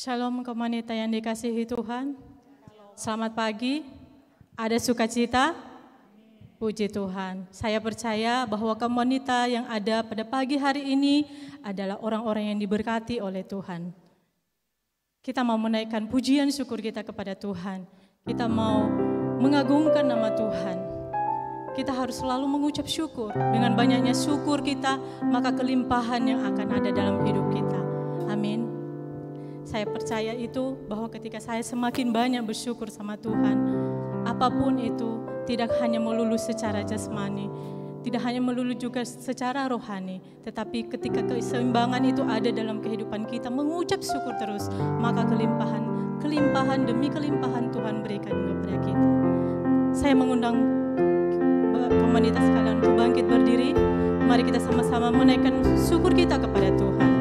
Shalom komunitas yang dikasihi Tuhan. Selamat pagi. Ada sukacita? Puji Tuhan. Saya percaya bahwa komunitas yang ada pada pagi hari ini adalah orang-orang yang diberkati oleh Tuhan. Kita mau menaikkan pujian syukur kita kepada Tuhan. Kita mau mengagungkan nama Tuhan. Kita harus selalu mengucap syukur. Dengan banyaknya syukur kita, maka kelimpahan yang akan ada dalam hidup kita. Amin. Saya percaya itu bahwa ketika saya semakin banyak bersyukur sama Tuhan, apapun itu tidak hanya melulu secara jasmani, tidak hanya melulu juga secara rohani, tetapi ketika keseimbangan itu ada dalam kehidupan kita, mengucap syukur terus, maka kelimpahan demi kelimpahan Tuhan berikan kepada kita. Saya mengundang komunitas kalian untuk bangkit berdiri. Mari kita sama-sama menaikkan syukur kita kepada Tuhan.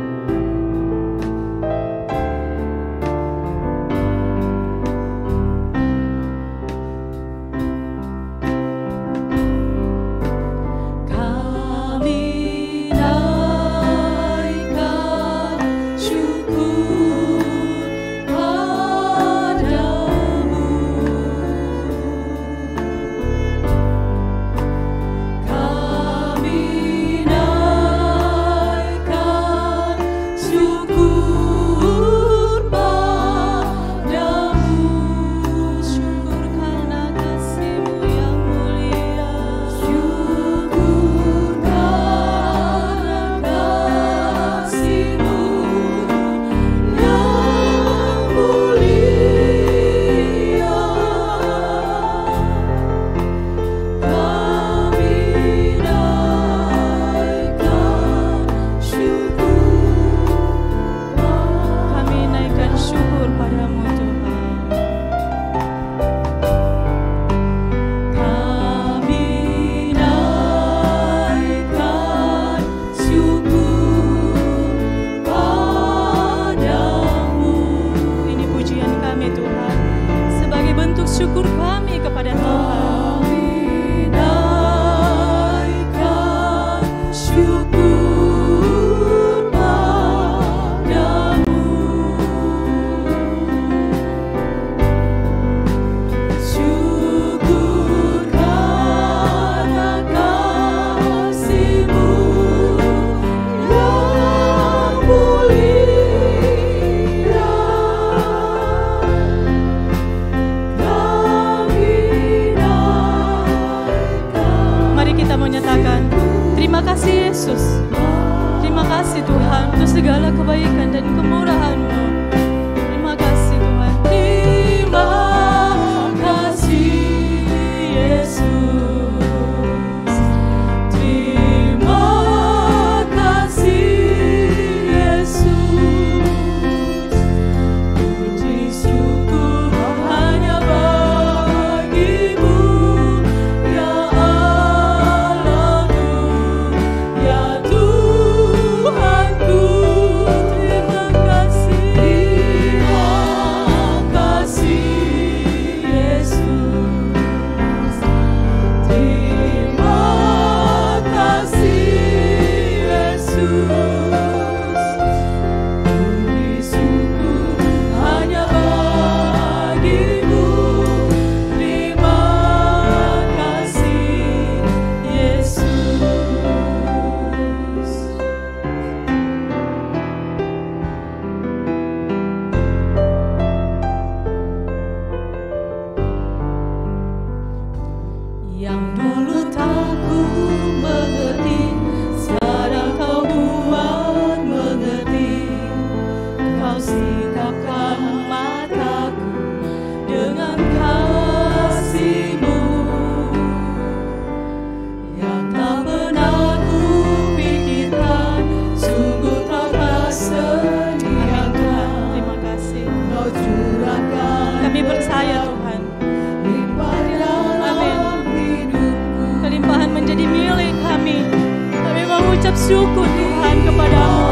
Syukur Tuhan kepadamu,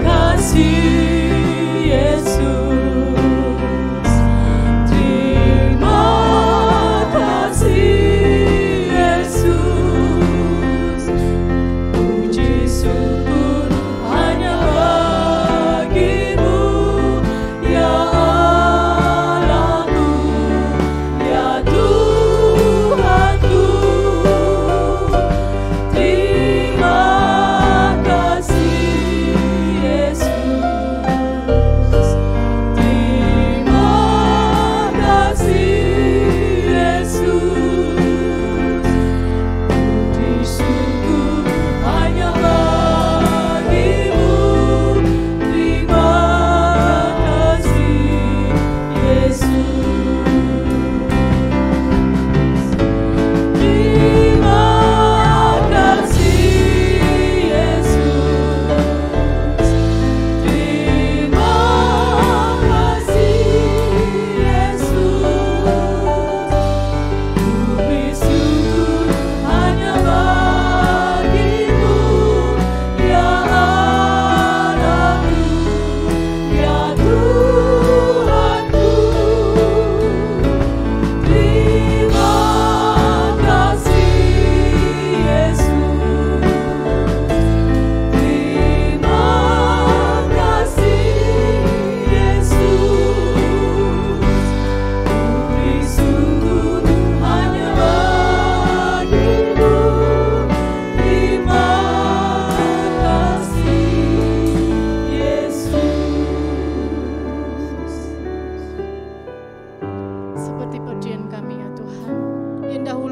kasih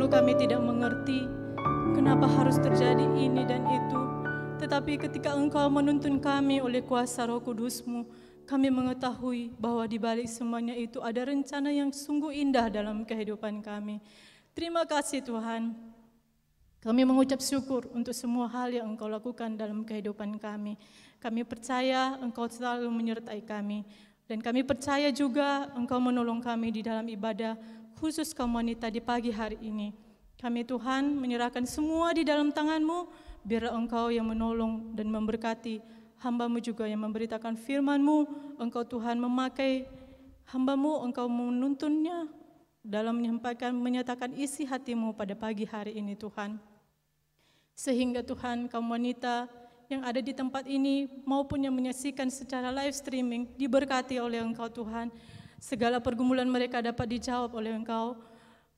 Dulu kami tidak mengerti kenapa harus terjadi ini dan itu. Tetapi ketika Engkau menuntun kami oleh kuasa Roh Kudus-Mu, kami mengetahui bahwa di balik semuanya itu ada rencana yang sungguh indah dalam kehidupan kami. Terima kasih Tuhan. Kami mengucap syukur untuk semua hal yang Engkau lakukan dalam kehidupan kami. Kami percaya Engkau selalu menyertai kami. Dan kami percaya juga Engkau menolong kami di dalam ibadah khusus kaum wanita di pagi hari ini. Kami Tuhan menyerahkan semua di dalam tangan-Mu. Biarlah Engkau yang menolong dan memberkati hamba-Mu juga yang memberitakan firman-Mu. Engkau Tuhan memakai hamba-Mu, Engkau menuntunnya dalam menyatakan isi hati-Mu pada pagi hari ini Tuhan. Sehingga Tuhan kaum wanita yang ada di tempat ini maupun yang menyaksikan secara live streaming diberkati oleh Engkau Tuhan. Segala pergumulan mereka dapat dijawab oleh Engkau.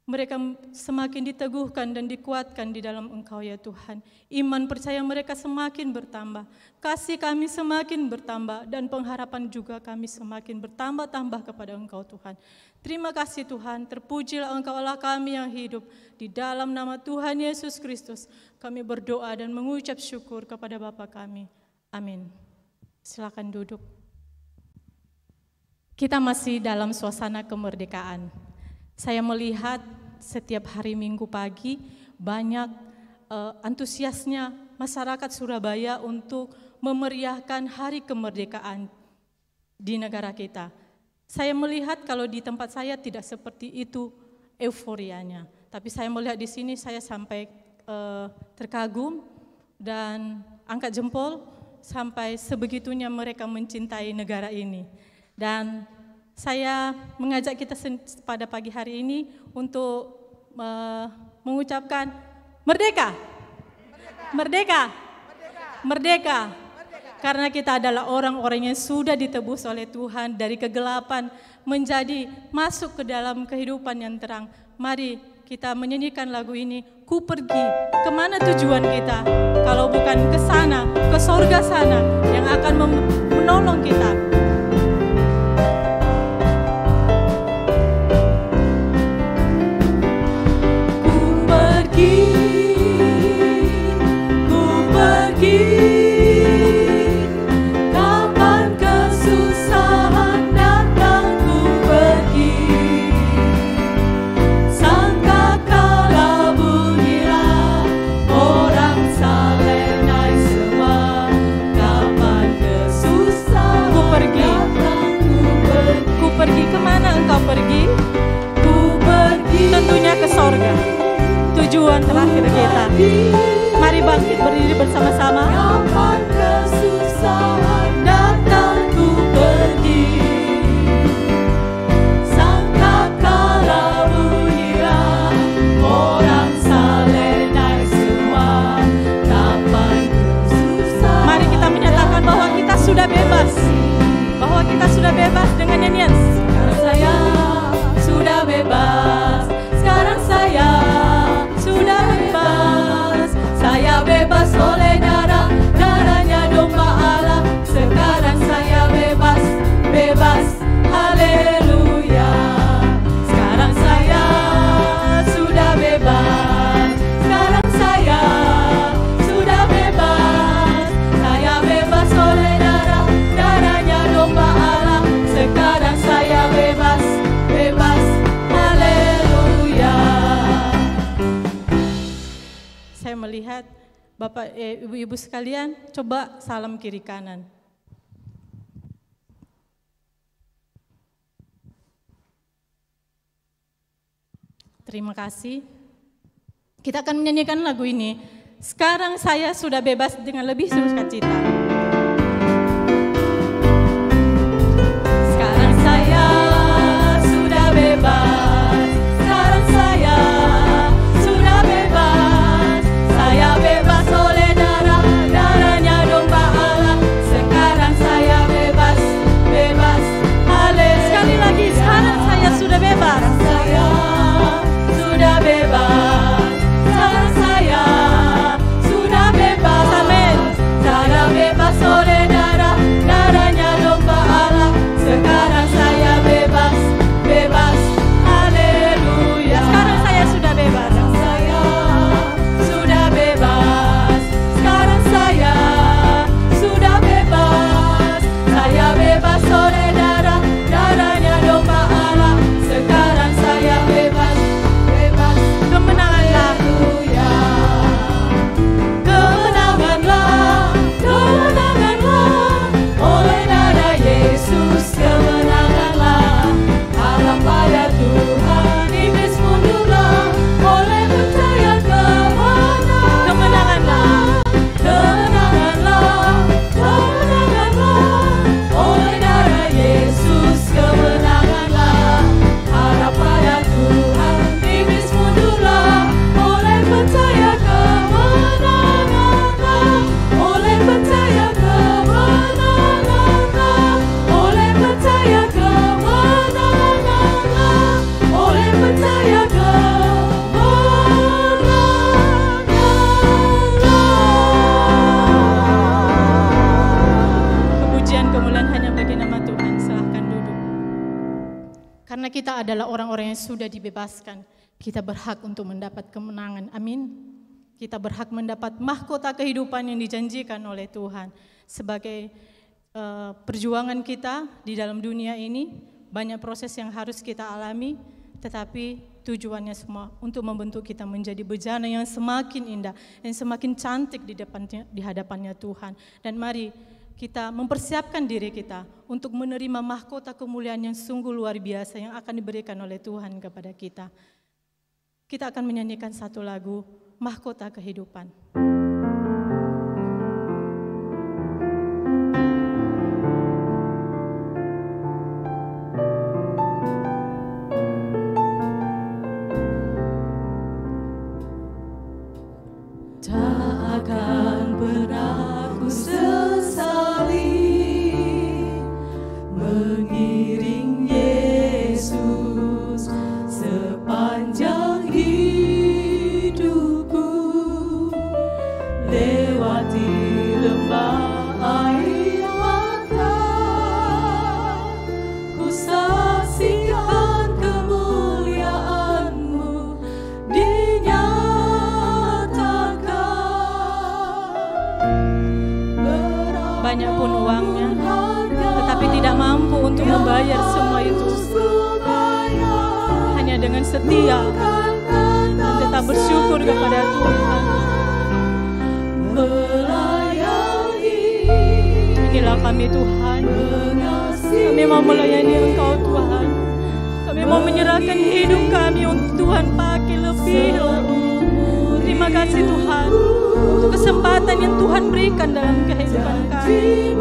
Mereka semakin diteguhkan dan dikuatkan di dalam Engkau ya Tuhan. Iman percaya mereka semakin bertambah. Kasih kami semakin bertambah. Dan pengharapan juga kami semakin bertambah-tambah kepada Engkau Tuhan. Terima kasih Tuhan. Terpujilah Engkau Allah kami yang hidup. Di dalam nama Tuhan Yesus Kristus. Kami berdoa dan mengucap syukur kepada Bapa kami. Amin. Silakan duduk. Kita masih dalam suasana kemerdekaan. Saya melihat setiap hari Minggu pagi banyak antusiasnya masyarakat Surabaya untuk memeriahkan hari kemerdekaan di negara kita. Saya melihat kalau di tempat saya tidak seperti itu euforianya. Tapi saya melihat di sini saya sampai terkagum dan angkat jempol sampai sebegitunya mereka mencintai negara ini. Dan saya mengajak kita pada pagi hari ini untuk mengucapkan merdeka, merdeka, merdeka. Karena kita adalah orang-orang yang sudah ditebus oleh Tuhan dari kegelapan menjadi masuk ke dalam kehidupan yang terang. Mari kita menyanyikan lagu ini, Ku pergi, kemana tujuan kita? Kalau bukan ke sana, ke sorga sana yang akan menolong kita. Kapan kesusahan datang ku pergi, sangka kala bunyilah orang salenai semua. Kapan kesusahan Ku pergi, datang ku pergi kemana engkau pergi? ku pergi, Tentunya ke sorga, tujuan terakhir kita. Mari bangkit berdiri bersama-sama. kapan kesusahan datang ku pergi, sangka kala bunyilah orang salenai semua. Kapan kesusahan. Mari kita menyatakan bahwa kita sudah bebas, bahwa kita sudah bebas dengan nyanyian. Sekarang saya sudah bebas, sekarang saya sudah bebas. Saya bebas oleh darahnya domba Allah. Sekarang saya bebas, bebas, haleluya. Sekarang saya sudah bebas, sekarang saya sudah bebas. Saya bebas oleh darahnya domba Allah. Sekarang saya bebas, bebas, haleluya. Saya melihat Bapak, Ibu-ibu sekalian, coba salam kiri kanan. Terima kasih. Kita akan menyanyikan lagu ini. Sekarang saya sudah bebas dengan lebih sukacita. Sekarang saya sudah bebas, sekarang saya sudah bebas. Saya bebas oleh darahnya domba Allah. Sekarang saya bebas, bebas, haleluya. Sekali lagi, sekarang saya sudah bebas. Saya sudah bebas, sekarang saya sudah bebas. Amin. Saya bebas. kita adalah orang-orang yang sudah dibebaskan. Kita berhak untuk mendapat kemenangan. Amin. Kita berhak mendapat mahkota kehidupan yang dijanjikan oleh Tuhan. Sebagai perjuangan kita di dalam dunia ini, banyak proses yang harus kita alami, tetapi tujuannya semua untuk membentuk kita menjadi bejana yang semakin indah, yang semakin cantik di hadapannya Tuhan. Dan mari kita mempersiapkan diri kita untuk menerima mahkota kemuliaan yang sungguh luar biasa yang akan diberikan oleh Tuhan kepada kita. Kita akan menyanyikan satu lagu, Mahkota Kehidupan. Tak akan pernah ku sesali mengiring Yesus sepanjang hidupku, lewati lembah air mata, ku saksikan kemuliaan-Mu dinyatakan. Banyak pun uangnya, tetapi tidak mampu untuk membayar semua itu. Hanya dengan setia dan tetap bersyukur kepada Tuhan. Inilah kami Tuhan, kami mau melayani Engkau Tuhan. Kami mau menyerahkan hidup kami untuk Tuhan pakai lebih lagi. Terima kasih Tuhan untuk kesempatan yang Tuhan berikan dalam kehidupan kami.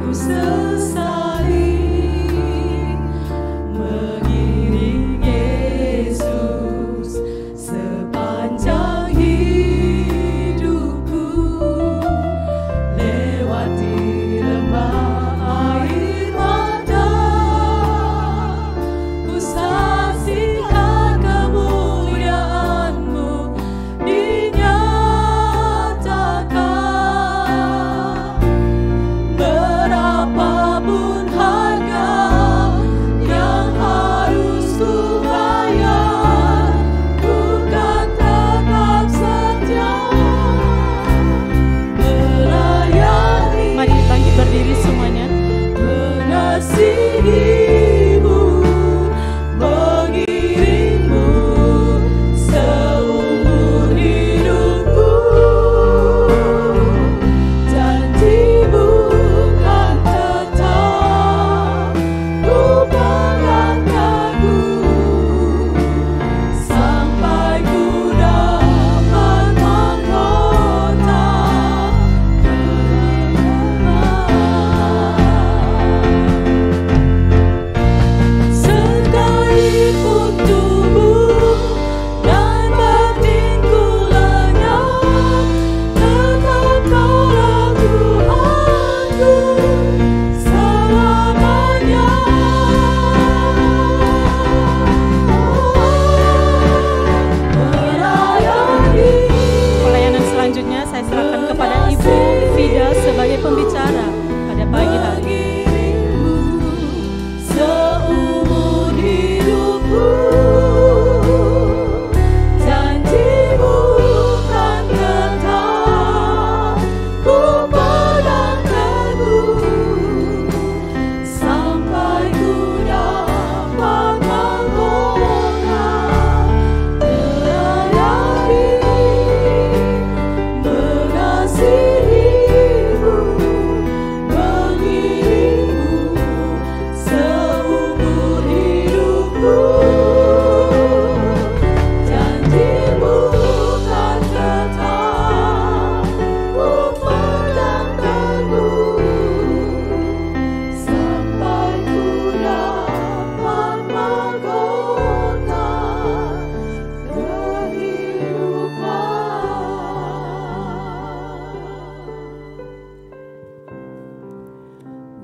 Sesali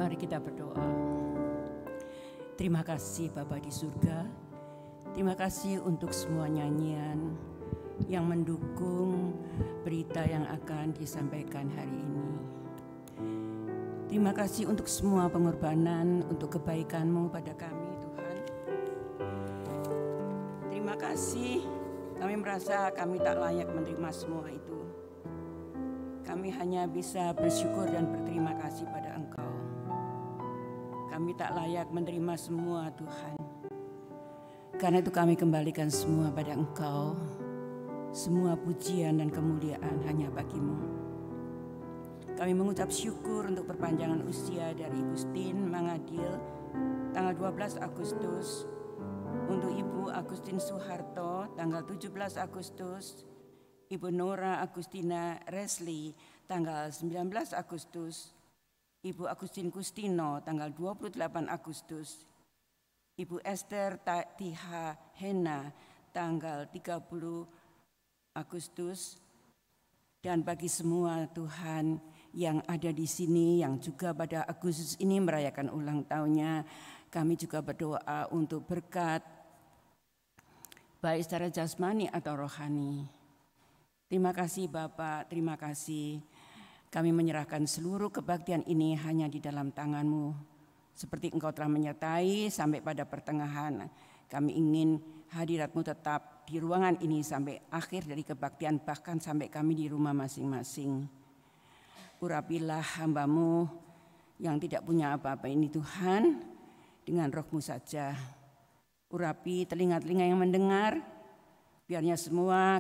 Mari kita berdoa. Terima kasih Bapa di surga. Terima kasih untuk semua nyanyian yang mendukung berita yang akan disampaikan hari ini. Terima kasih untuk semua pengorbanan untuk kebaikan-Mu pada kami, Tuhan. Terima kasih, kami merasa kami tak layak menerima semua itu. Kami hanya bisa bersyukur dan berterima kasih pada Engkau. Kami tak layak menerima semua, Tuhan. Karena itu kami kembalikan semua pada Engkau. Semua pujian dan kemuliaan hanya bagi-Mu. Kami mengucap syukur untuk perpanjangan usia dari Ibu Stin Mangadil tanggal 12 Agustus. Untuk Ibu Agustin Soeharto tanggal 17 Agustus. Ibu Nora Agustina Resli tanggal 19 Agustus. Ibu Agustin Kustino tanggal 28 Agustus. Ibu Esther Tiha Hena tanggal 30 Agustus. Dan bagi semua Tuhan yang ada di sini yang juga pada Agustus ini merayakan ulang tahunnya, kami juga berdoa untuk berkat baik secara jasmani atau rohani. Terima kasih Bapak, terima kasih. Kami menyerahkan seluruh kebaktian ini hanya di dalam tangan-Mu. Seperti Engkau telah menyertai sampai pada pertengahan, kami ingin hadirat-Mu tetap di ruangan ini sampai akhir dari kebaktian, bahkan sampai kami di rumah masing-masing. Urapilah hamba-Mu yang tidak punya apa-apa ini Tuhan, dengan Roh-Mu saja. Urapi telinga-telinga yang mendengar, biarnya semua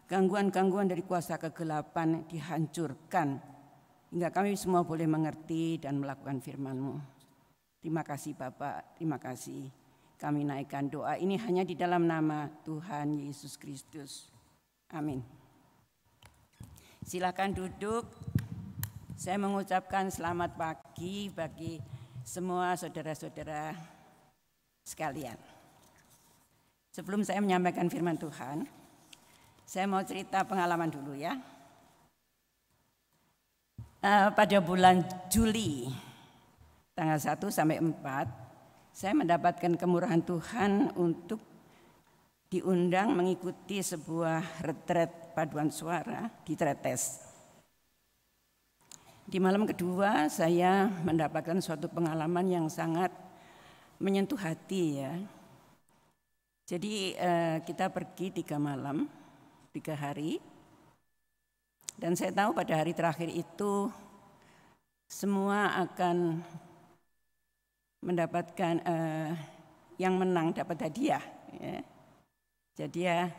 gangguan-gangguan dari kuasa kegelapan dihancurkan hingga kami semua boleh mengerti dan melakukan firman-Mu. Terima kasih Bapak, terima kasih. Kami naikkan doa ini hanya di dalam nama Tuhan Yesus Kristus. Amin. Silakan duduk. Saya mengucapkan selamat pagi bagi semua saudara-saudara sekalian. Sebelum saya menyampaikan firman Tuhan, saya mau cerita pengalaman dulu ya. Pada bulan Juli, tanggal 1 sampai 4, saya mendapatkan kemurahan Tuhan untuk diundang mengikuti sebuah retret paduan suara di Tretes. Di malam kedua, saya mendapatkan suatu pengalaman yang sangat menyentuh hati ya. Jadi kita pergi 3 malam, 3 hari, dan saya tahu pada hari terakhir itu semua akan mendapatkan yang menang dapat hadiah. Ya. Jadi ya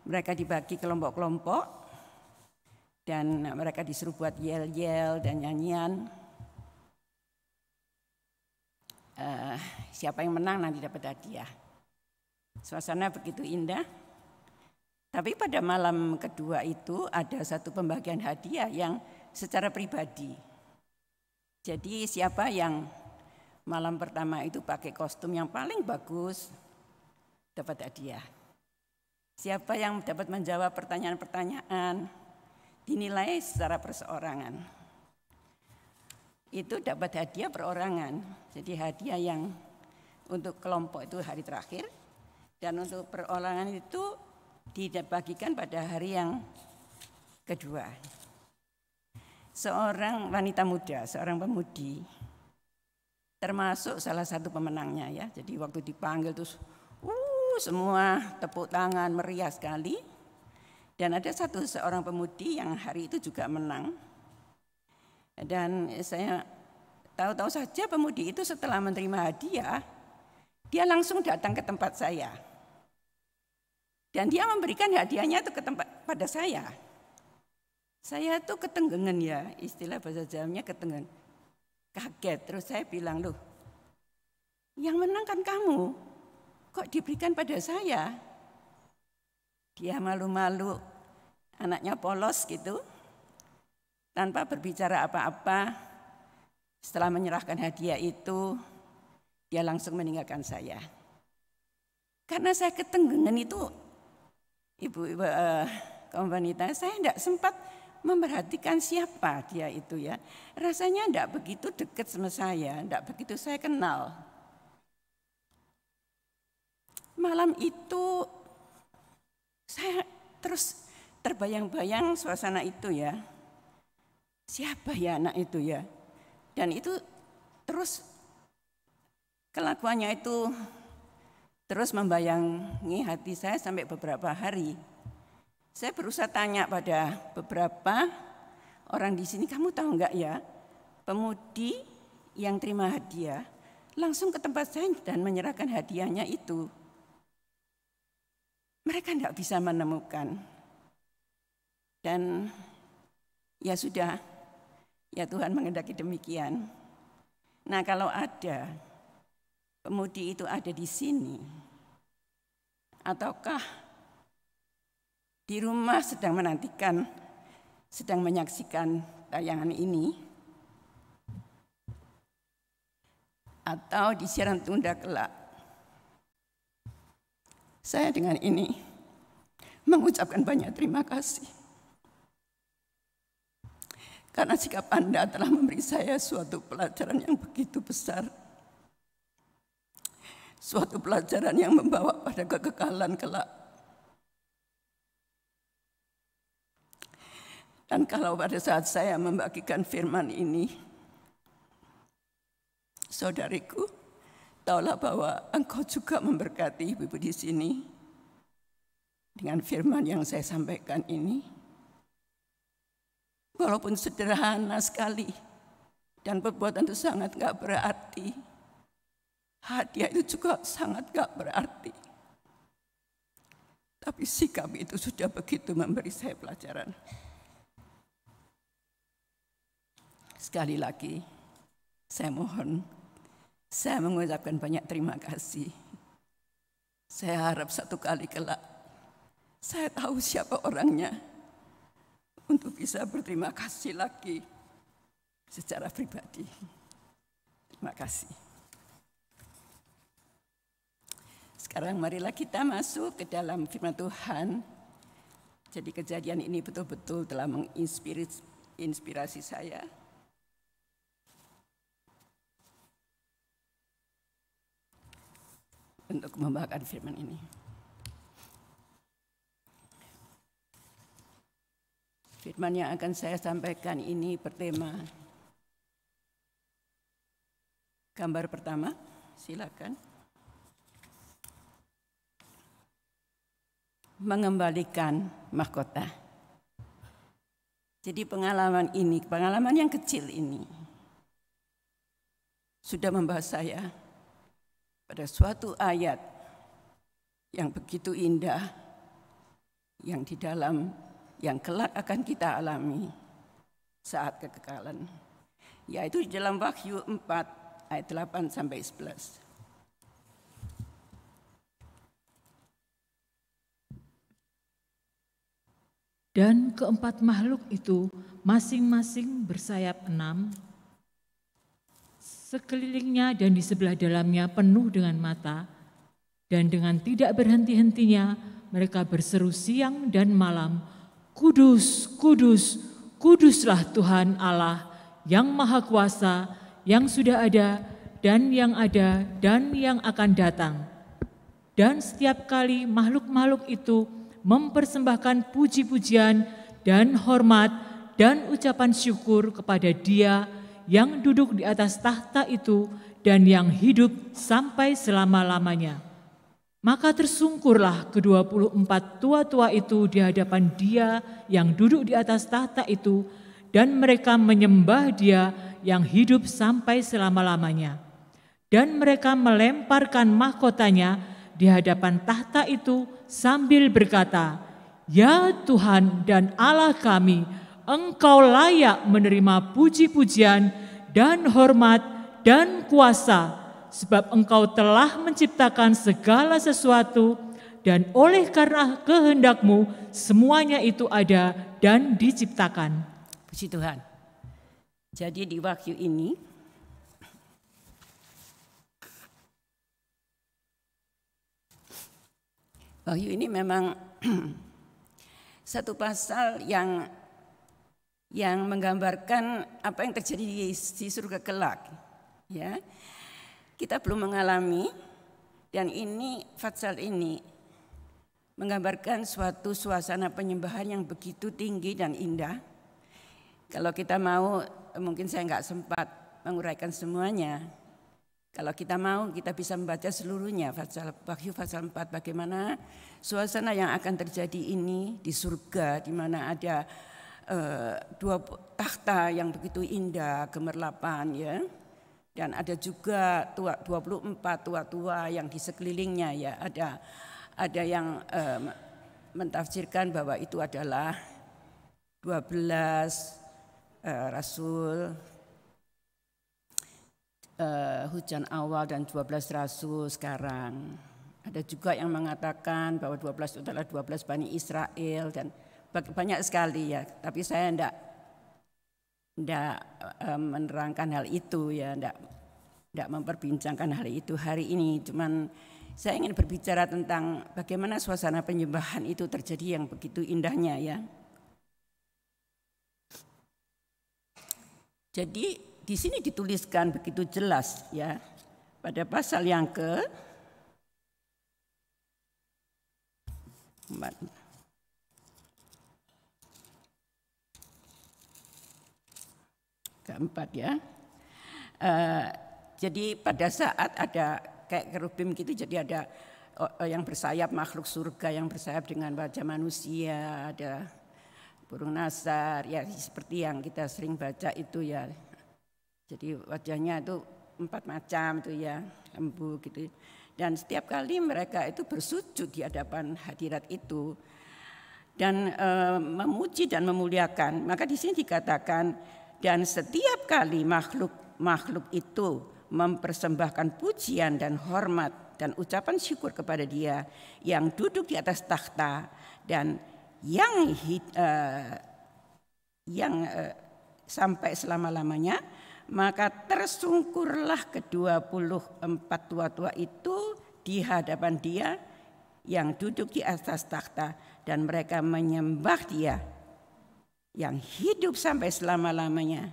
mereka dibagi kelompok-kelompok dan mereka disuruh buat yel-yel dan nyanyian. Siapa yang menang nanti dapat hadiah. Suasana begitu indah. Tapi pada malam kedua itu ada satu pembagian hadiah yang secara pribadi. Jadi siapa yang malam pertama itu pakai kostum yang paling bagus dapat hadiah. Siapa yang dapat menjawab pertanyaan-pertanyaan dinilai secara perseorangan. Itu dapat hadiah perorangan. Jadi hadiah yang untuk kelompok itu hari terakhir dan untuk perorangan itu dibagikan pada hari yang kedua. Seorang wanita muda, seorang pemudi, termasuk salah satu pemenangnya ya. Jadi waktu dipanggil terus semua tepuk tangan meriah sekali. Dan ada seorang pemudi yang hari itu juga menang. Dan saya tahu-tahu saja pemudi itu setelah menerima hadiah, dia langsung datang ke tempat saya. Dan dia memberikan hadiahnya itu ke tempat pada saya. Saya tuh ketenggengan ya, istilah bahasa Jawanya ketenggengan. Kaget, terus saya bilang, loh yang menang kan kamu, kok diberikan pada saya? Dia malu-malu, anaknya polos gitu, tanpa berbicara apa-apa. Setelah menyerahkan hadiah itu, dia langsung meninggalkan saya. Karena saya ketenggengan itu, ibu-ibu kaum wanita, saya tidak sempat memperhatikan siapa dia itu ya. Rasanya tidak begitu dekat sama saya, tidak begitu saya kenal. Malam itu saya terus terbayang-bayang suasana itu ya. Siapa ya anak itu ya? Dan itu terus kelakuannya itu terus membayangi hati saya sampai beberapa hari. Saya berusaha tanya pada beberapa orang di sini, kamu tahu enggak ya, pemudi yang terima hadiah langsung ke tempat saya dan menyerahkan hadiahnya itu. Mereka tidak bisa menemukan. Dan ya sudah, ya Tuhan mengendaki demikian. Nah kalau ada pemudi itu ada di sini, ataukah di rumah sedang menantikan, sedang menyaksikan tayangan ini, atau di siaran tunda kelak, saya dengan ini mengucapkan banyak terima kasih. Karena sikap Anda telah memberi saya suatu pelajaran yang begitu besar. Suatu pelajaran yang membawa pada kekekalan kelak. Dan kalau pada saat saya membagikan firman ini, saudariku, taulah bahwa engkau juga memberkati ibu-ibu di sini dengan firman yang saya sampaikan ini. Walaupun sederhana sekali dan perbuatan itu sangat gak berarti, hadiah itu juga sangat gak berarti. Tapi sikap itu sudah begitu memberi saya pelajaran. Sekali lagi, saya mohon, saya mengucapkan banyak terima kasih. Saya harap satu kali kelak, saya tahu siapa orangnya, untuk bisa berterima kasih lagi secara pribadi. Terima kasih. Sekarang marilah kita masuk ke dalam firman Tuhan. Jadi kejadian ini betul-betul telah menginspirasi saya. Untuk membawakan firman ini. Firman yang akan saya sampaikan ini bertema. Gambar pertama, silakan. Mengembalikan mahkota. Jadi pengalaman ini, pengalaman yang kecil ini, sudah membawa saya pada suatu ayat yang begitu indah, yang di dalam yang kelak akan kita alami saat kekekalan, yaitu di dalam Wahyu 4 ayat 8 sampai 11. Dan keempat makhluk itu masing-masing bersayap 6, sekelilingnya dan di sebelah dalamnya penuh dengan mata, dan dengan tidak berhenti-hentinya mereka berseru siang dan malam, Kudus, kudus, kuduslah Tuhan Allah yang Maha Kuasa, yang sudah ada dan yang akan datang. Dan setiap kali makhluk-makhluk itu mempersembahkan puji-pujian dan hormat dan ucapan syukur kepada Dia yang duduk di atas tahta itu dan yang hidup sampai selama-lamanya. Maka tersungkurlah ke-24 tua-tua itu di hadapan Dia yang duduk di atas tahta itu, dan mereka menyembah Dia yang hidup sampai selama-lamanya. Dan mereka melemparkan mahkotanya di hadapan tahta itu sambil berkata, Ya Tuhan dan Allah kami, Engkau layak menerima puji-pujian dan hormat dan kuasa, sebab Engkau telah menciptakan segala sesuatu, dan oleh karena kehendak-Mu semuanya itu ada dan diciptakan. Puji Tuhan. Jadi di Wahyu ini memang satu pasal yang yang menggambarkan apa yang terjadi di surga kelak. Ya, kita belum mengalami, dan ini Fatsal ini menggambarkan suatu suasana penyembahan yang begitu tinggi dan indah. Kalau kita mau, mungkin saya nggak sempat menguraikan semuanya. Kalau kita mau, kita bisa membaca seluruhnya. Wahyu pasal 4, bagaimana suasana yang akan terjadi ini di surga, di mana ada dua takhta yang begitu indah, gemerlapan, ya. Dan ada juga 24 tua-tua yang di sekelilingnya, ya. Ada yang mentafsirkan bahwa itu adalah 12 rasul hujan awal dan 12 rasul sekarang. Ada juga yang mengatakan bahwa 12 itu adalah 12 Bani Israel, dan banyak sekali, ya. Tapi saya tidak menerangkan hal itu, ya, tidak memperbincangkan hal itu hari ini. Cuman saya ingin berbicara tentang bagaimana suasana penyembahan itu terjadi yang begitu indahnya, ya. Jadi di sini dituliskan begitu jelas, ya, pada pasal yang keempat, ya. Jadi pada saat ada kayak kerubim gitu, jadi ada yang bersayap, makhluk surga yang bersayap dengan wajah manusia, ada burung nasar, ya seperti yang kita sering baca itu, ya. Jadi wajahnya itu 4 macam itu, ya, lembu gitu. Dan setiap kali mereka itu bersujud di hadapan hadirat itu dan memuji dan memuliakan. Maka di sini dikatakan, dan setiap kali makhluk itu mempersembahkan pujian dan hormat dan ucapan syukur kepada Dia yang duduk di atas takhta dan yang sampai selama-lamanya, maka tersungkurlah ke-24 tua-tua itu di hadapan Dia yang duduk di atas takhta, dan mereka menyembah Dia yang hidup sampai selama-lamanya,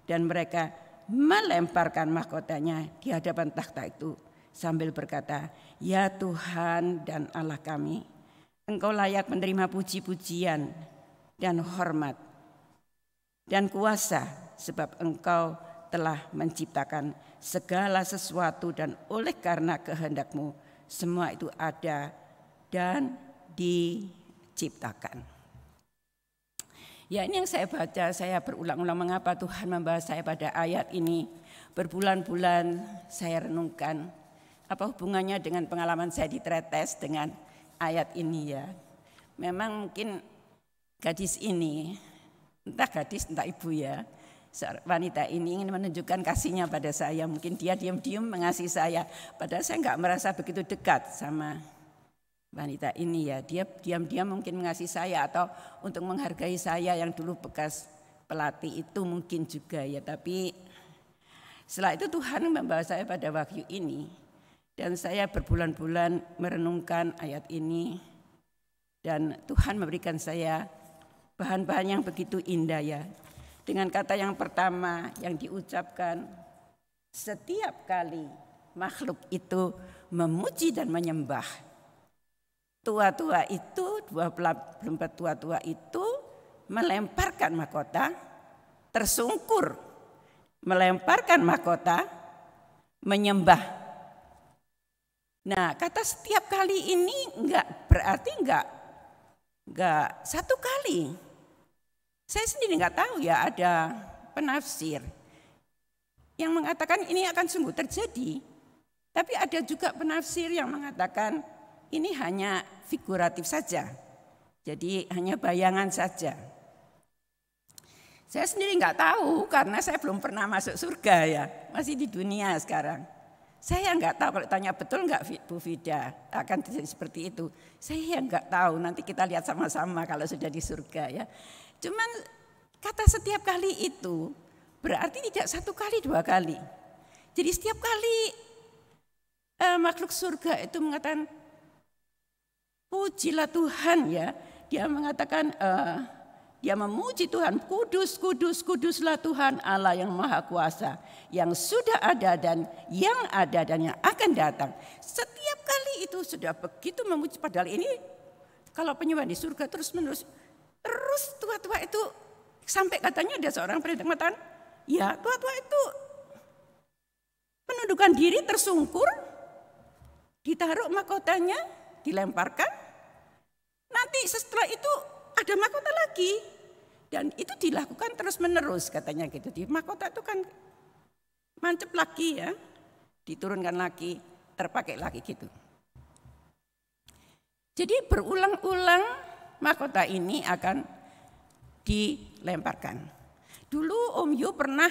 dan mereka melemparkan mahkotanya di hadapan takhta itu sambil berkata, ya Tuhan dan Allah kami, Engkau layak menerima puji-pujian dan hormat dan kuasa, sebab Engkau telah menciptakan segala sesuatu, dan oleh karena kehendak-Mu semua itu ada dan diciptakan. Ya, ini yang saya baca, saya berulang-ulang mengapa Tuhan membawa saya pada ayat ini. Berbulan-bulan saya renungkan apa hubungannya dengan pengalaman saya di Tretes dengan ayat ini, ya. Memang mungkin gadis ini, entah gadis entah ibu, ya, wanita ini ingin menunjukkan kasihnya pada saya. Mungkin dia diam-diam mengasihi saya, padahal saya enggak merasa begitu dekat sama wanita ini, ya. Dia diam-diam mungkin mengasihi saya atau untuk menghargai saya yang dulu bekas pelatih itu mungkin juga, ya. Tapi setelah itu Tuhan membawa saya pada wahyu ini, dan saya berbulan-bulan merenungkan ayat ini, dan Tuhan memberikan saya bahan-bahan yang begitu indah, ya. Dengan kata yang pertama yang diucapkan, setiap kali makhluk itu memuji dan menyembah. Tua-tua itu, 24 tua-tua itu melemparkan mahkota, tersungkur, melemparkan mahkota, menyembah. Nah, kata setiap kali ini enggak satu kali. Saya sendiri enggak tahu, ya, ada penafsir yang mengatakan ini akan sungguh terjadi. Tapi ada juga penafsir yang mengatakan ini hanya figuratif saja. Jadi hanya bayangan saja. Saya sendiri enggak tahu karena saya belum pernah masuk surga, ya. Masih di dunia sekarang. Saya enggak tahu, kalau tanya betul enggak Bu Vida akan terjadi seperti itu. Saya enggak tahu, nanti kita lihat sama-sama kalau sudah di surga, ya. Cuman kata setiap kali itu berarti tidak satu kali, dua kali. Jadi setiap kali makhluk surga itu mengatakan pujilah Tuhan, ya. Dia mengatakan Dia memuji Tuhan, kudus, kudus, kuduslah Tuhan Allah yang Maha Kuasa, yang sudah ada dan yang akan datang. Setiap kali itu sudah begitu memuji, padahal ini kalau penyembahan di surga terus menerus. Terus tua-tua itu sampai katanya ada seorang pendeta mengatakan, ya tua-tua itu menundukkan diri tersungkur, ditaruh mahkotanya, dilemparkan. Nanti setelah itu ada mahkota lagi. Dan itu dilakukan terus-menerus katanya gitu. Di mahkota itu kan mancep lagi ya, diturunkan lagi, terpakai lagi gitu. Jadi berulang-ulang mahkota ini akan dilemparkan. Dulu Om Yu pernah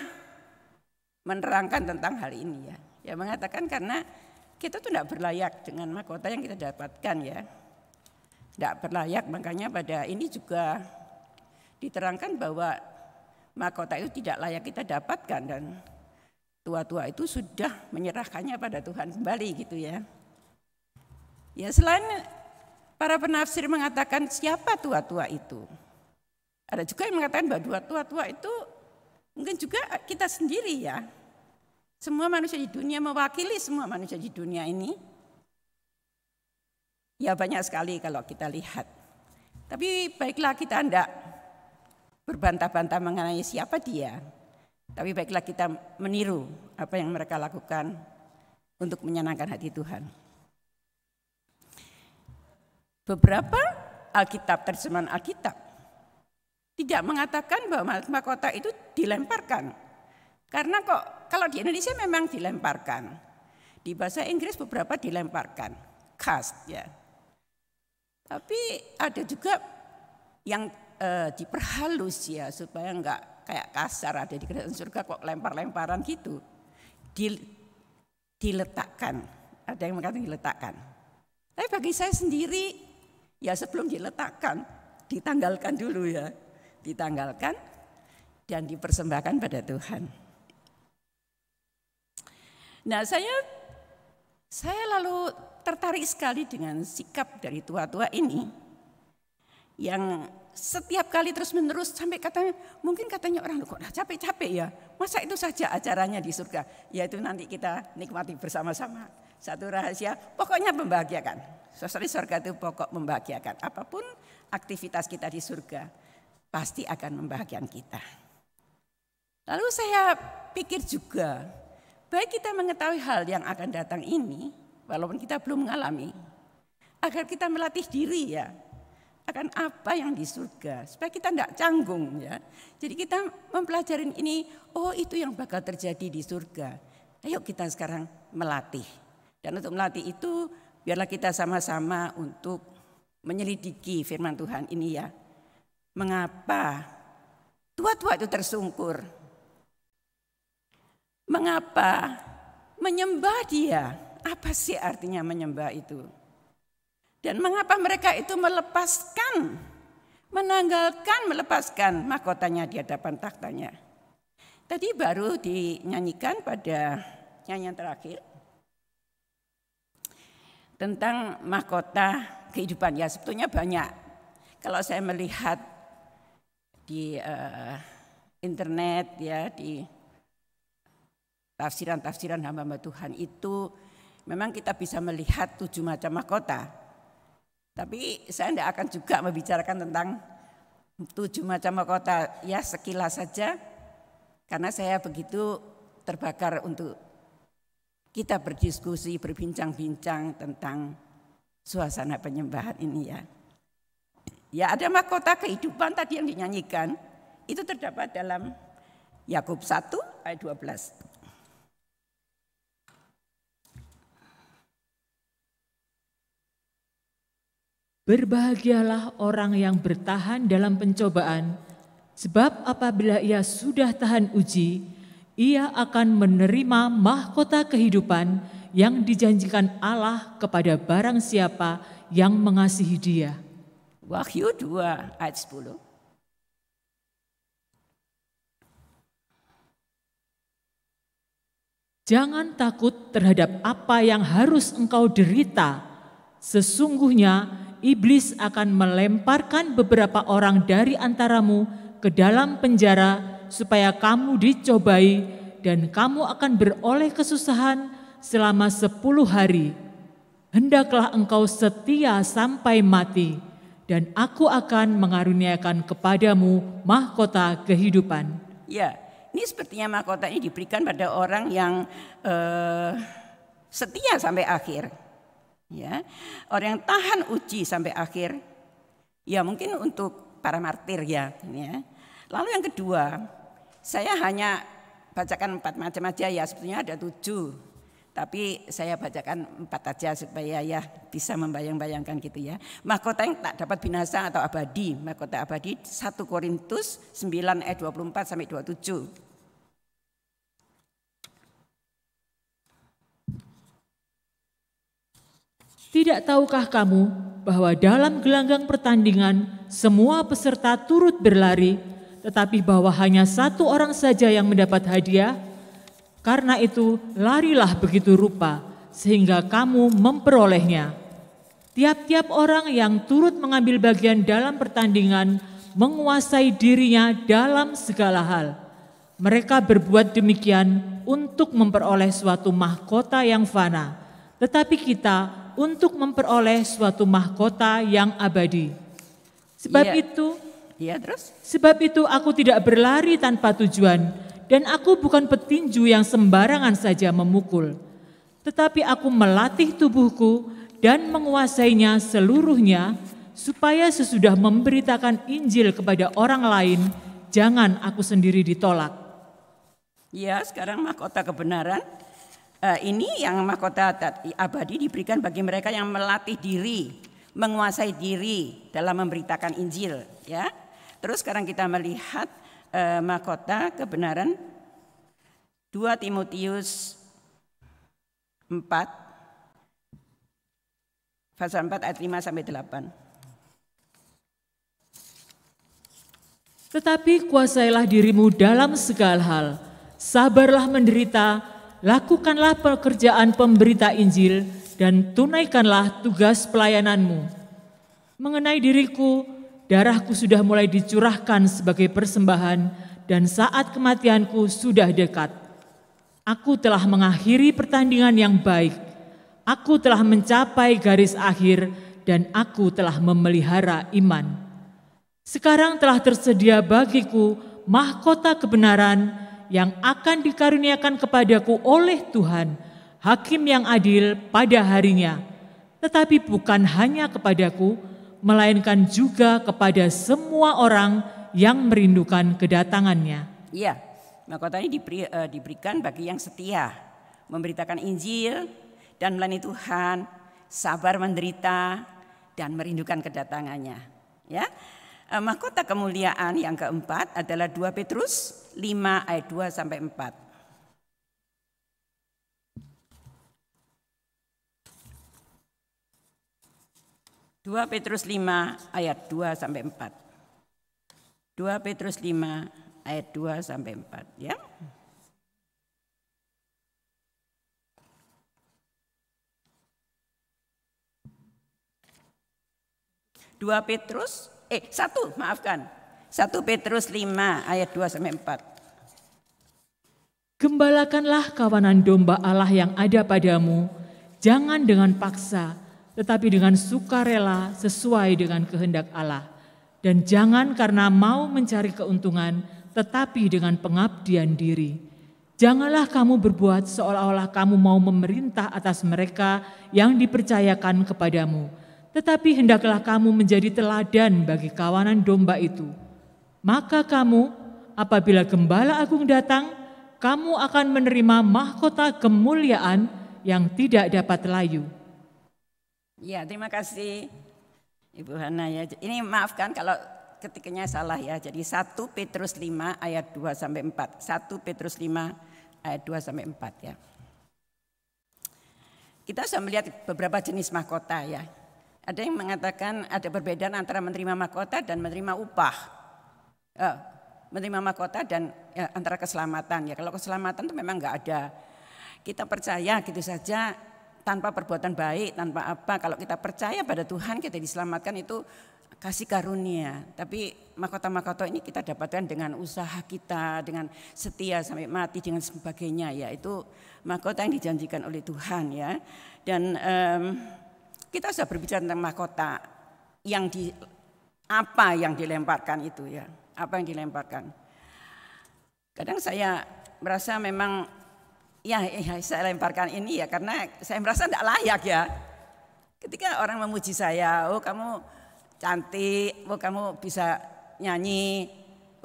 menerangkan tentang hal ini ya. Ya mengatakan karena kita tuh tidak berlayak dengan mahkota yang kita dapatkan ya. Tidak berlayak, makanya pada ini juga diterangkan bahwa mahkota itu tidak layak kita dapatkan dan tua-tua itu sudah menyerahkannya pada Tuhan kembali gitu ya. Ya selain para penafsir mengatakan siapa tua-tua itu. Ada juga yang mengatakan bahwa tua-tua itu mungkin juga kita sendiri ya. Semua manusia di dunia, mewakili semua manusia di dunia ini. Ya banyak sekali kalau kita lihat. Tapi baiklah kita tidak berbantah-bantah mengenai siapa dia. Tapi baiklah kita meniru apa yang mereka lakukan untuk menyenangkan hati Tuhan. Beberapa Alkitab, terjemahan Alkitab tidak mengatakan bahwa mahkota itu dilemparkan. Karena kok kalau di Indonesia memang dilemparkan. Di bahasa Inggris beberapa dilemparkan, cast ya. Tapi ada juga yang diperhalus ya supaya enggak kayak kasar, ada di kerajaan surga kok lempar-lemparan gitu. Diletakkan, ada yang mengatakan diletakkan. Tapi bagi saya sendiri ya sebelum diletakkan ditanggalkan dulu ya. Ditanggalkan dan dipersembahkan pada Tuhan. Nah saya lalu tertarik sekali dengan sikap dari tua-tua ini yang setiap kali terus menerus sampai mungkin katanya orang kok capek-capek ya, masa itu saja acaranya di surga, yaitu nanti kita nikmati bersama-sama. Satu rahasia, pokoknya membahagiakan. Suasana surga itu pokok membahagiakan. Apapun aktivitas kita di surga pasti akan membahagiakan kita. Lalu saya pikir juga, baik kita mengetahui hal yang akan datang ini, walaupun kita belum mengalami, agar kita melatih diri ya, akan apa yang di surga, supaya kita tidak canggung ya. Jadi kita mempelajari ini, oh itu yang bakal terjadi di surga. Ayo kita sekarang melatih. Dan untuk melatih itu, biarlah kita sama-sama untuk menyelidiki firman Tuhan ini ya. Mengapa tua-tua itu tersungkur? Mengapa menyembah dia? Apa sih artinya menyembah itu? Dan mengapa mereka itu melepaskan mahkotanya di hadapan tahtanya. Tadi baru dinyanyikan pada nyanyian terakhir tentang mahkota kehidupan. Ya sebetulnya banyak. Kalau saya melihat di internet ya, di tafsiran-tafsiran hamba-hamba Tuhan itu memang kita bisa melihat 7 macam mahkota. Tapi saya tidak akan juga membicarakan tentang 7 macam mahkota ya sekilas saja. Karena saya begitu terbakar untuk kita berdiskusi, berbincang-bincang tentang suasana penyembahan ini ya. Ya ada mahkota kehidupan tadi yang dinyanyikan. Itu terdapat dalam Yakub 1 ayat 12. Berbahagialah orang yang bertahan dalam pencobaan, sebab apabila ia sudah tahan uji, ia akan menerima mahkota kehidupan yang dijanjikan Allah kepada barang siapa yang mengasihi Dia. Wahyu 2 ayat 10. Jangan takut terhadap apa yang harus engkau derita. Sesungguhnya iblis akan melemparkan beberapa orang dari antaramu ke dalam penjara supaya kamu dicobai dan kamu akan beroleh kesusahan selama 10 hari. Hendaklah engkau setia sampai mati, dan aku akan mengaruniakan kepadamu mahkota kehidupan. Ya, ini sepertinya mahkota ini diberikan pada orang yang setia sampai akhir. Ya, orang yang tahan uji sampai akhir. Ya, mungkin untuk para martir ya. Lalu yang kedua, saya hanya bacakan 4 macam aja ya, sebetulnya ada 7. Tapi saya bacakan 4 aja supaya ya bisa membayang-bayangkan gitu ya. Mahkota yang tak dapat binasa atau abadi. Mahkota abadi 1 Korintus 9 ayat 24 sampai 27. Tidak tahukah kamu bahwa dalam gelanggang pertandingan semua peserta turut berlari, tetapi bahwa hanya 1 orang saja yang mendapat hadiah? Karena itu larilah begitu rupa sehingga kamu memperolehnya. Tiap-tiap orang yang turut mengambil bagian dalam pertandingan menguasai dirinya dalam segala hal. Mereka berbuat demikian untuk memperoleh suatu mahkota yang fana, tetapi kita untuk memperoleh suatu mahkota yang abadi. Sebab itu aku tidak berlari tanpa tujuan, dan aku bukan petinju yang sembarangan saja memukul, tetapi aku melatih tubuhku dan menguasainya seluruhnya, supaya sesudah memberitakan Injil kepada orang lain, jangan aku sendiri ditolak. Ya, sekarang mahkota kebenaran. Ini yang mahkota abadi diberikan bagi mereka yang melatih diri, menguasai diri dalam memberitakan Injil. Ya, terus sekarang kita melihat mahkota kebenaran 2 Timotius 4 pasal 4 ayat 5 sampai 8. Tetapi kuasailah dirimu dalam segala hal, sabarlah menderita, lakukanlah pekerjaan pemberita Injil, dan tunaikanlah tugas pelayananmu. Mengenai diriku, darahku sudah mulai dicurahkan sebagai persembahan, dan saat kematianku sudah dekat. Aku telah mengakhiri pertandingan yang baik. Aku telah mencapai garis akhir, dan aku telah memelihara iman. Sekarang telah tersedia bagiku mahkota kebenaran yang akan dikaruniakan kepadaku oleh Tuhan, Hakim yang adil pada harinya, tetapi bukan hanya kepadaku, melainkan juga kepada semua orang yang merindukan kedatangannya. Iya, mahkota ini diberikan bagi yang setia, memberitakan Injil dan melayani Tuhan, sabar menderita dan merindukan kedatangannya. Ya, mahkota kemuliaan yang keempat adalah 2 Petrus 5 ayat 2 sampai 4. 2 Petrus 5 ayat 2 sampai 4. 2 Petrus 5 ayat 2 sampai 4 ya. Satu Petrus 5 ayat 2 sampai 4. Gembalakanlah kawanan domba Allah yang ada padamu, jangan dengan paksa, tetapi dengan sukarela sesuai dengan kehendak Allah. Dan jangan karena mau mencari keuntungan, tetapi dengan pengabdian diri. Janganlah kamu berbuat seolah-olah kamu mau memerintah atas mereka yang dipercayakan kepadamu, tetapi hendaklah kamu menjadi teladan bagi kawanan domba itu. Maka kamu, apabila Gembala Agung datang, kamu akan menerima mahkota kemuliaan yang tidak dapat layu. Ya, terima kasih Ibu Hana ya. Ini maafkan kalau ketikanya salah ya. Jadi 1 Petrus 5 ayat 2 sampai 4. 1 Petrus 5 ayat 2 sampai 4 ya. Kita sudah melihat beberapa jenis mahkota ya. Ada yang mengatakan ada perbedaan antara menerima mahkota dan menerima upah. Menerima mahkota dan antara keselamatan ya. Kalau keselamatan itu memang enggak ada. Kita percaya gitu saja tanpa perbuatan baik, tanpa apa. Kalau kita percaya pada Tuhan, kita diselamatkan, itu kasih karunia. Tapi mahkota-mahkota ini kita dapatkan dengan usaha kita, dengan setia sampai mati, dengan sebagainya. Ya, itu mahkota yang dijanjikan oleh Tuhan ya. Dan kita sudah berbicara tentang mahkota yang apa yang dilemparkan itu ya. Apa yang dilemparkan. Kadang saya merasa memang ya saya lemparkan ini ya karena saya merasa tidak layak ya. Ketika orang memuji saya, oh kamu cantik, oh kamu bisa nyanyi,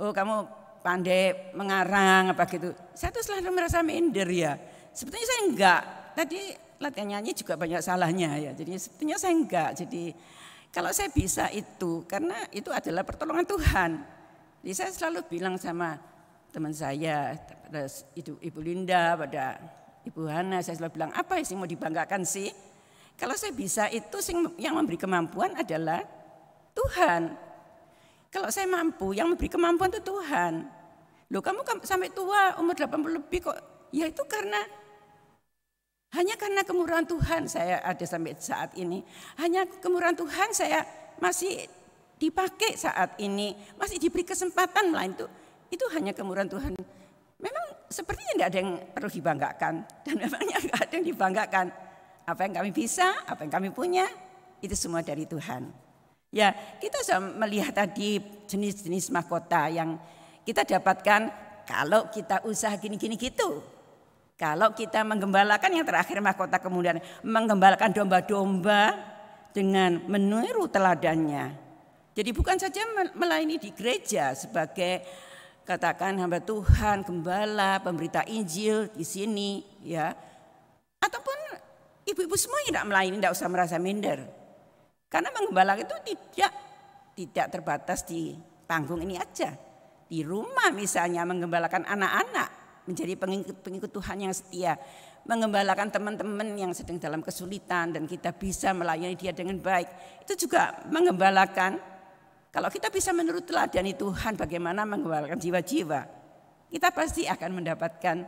oh kamu pandai mengarang apa gitu. Saya tuh selalu merasa minder ya. Sebetulnya saya enggak. Tadi latihan nyanyi juga banyak salahnya ya. Jadi sebetulnya saya enggak. Jadi kalau saya bisa itu karena itu adalah pertolongan Tuhan. Jadi saya selalu bilang sama teman saya, pada Ibu Linda, pada Ibu Hana, saya selalu bilang apa sih mau dibanggakan sih? Kalau saya bisa itu yang memberi kemampuan adalah Tuhan. Kalau saya mampu, yang memberi kemampuan itu Tuhan. Loh kamu sampai tua umur 80 lebih kok? Ya itu hanya karena kemurahan Tuhan saya ada sampai saat ini. Hanya kemurahan Tuhan saya masih dipakai saat ini, masih diberi kesempatan lain itu hanya kemurahan Tuhan. Memang sepertinya tidak ada yang perlu dibanggakan dan memangnya tidak ada yang dibanggakan. Apa yang kami bisa, apa yang kami punya, itu semua dari Tuhan. Ya, kita sudah melihat tadi jenis-jenis mahkota yang kita dapatkan kalau kita usaha gini-gini gitu. Kalau kita menggembalakan yang terakhir mahkota kemudian menggembalakan domba-domba dengan meniru teladannya. Jadi bukan saja melayani di gereja sebagai katakan hamba Tuhan, gembala, pemberita Injil di sini ya. Ataupun ibu-ibu semua yang tidak melayani tidak usah merasa minder. Karena menggembalakan itu tidak terbatas di panggung ini aja. Di rumah misalnya menggembalakan anak-anak menjadi pengikut Tuhan yang setia. Menggembalakan teman-teman yang sedang dalam kesulitan dan kita bisa melayani dia dengan baik. Itu juga menggembalakan. Kalau kita bisa menurut teladani Tuhan bagaimana menggembalakan jiwa-jiwa, kita pasti akan mendapatkan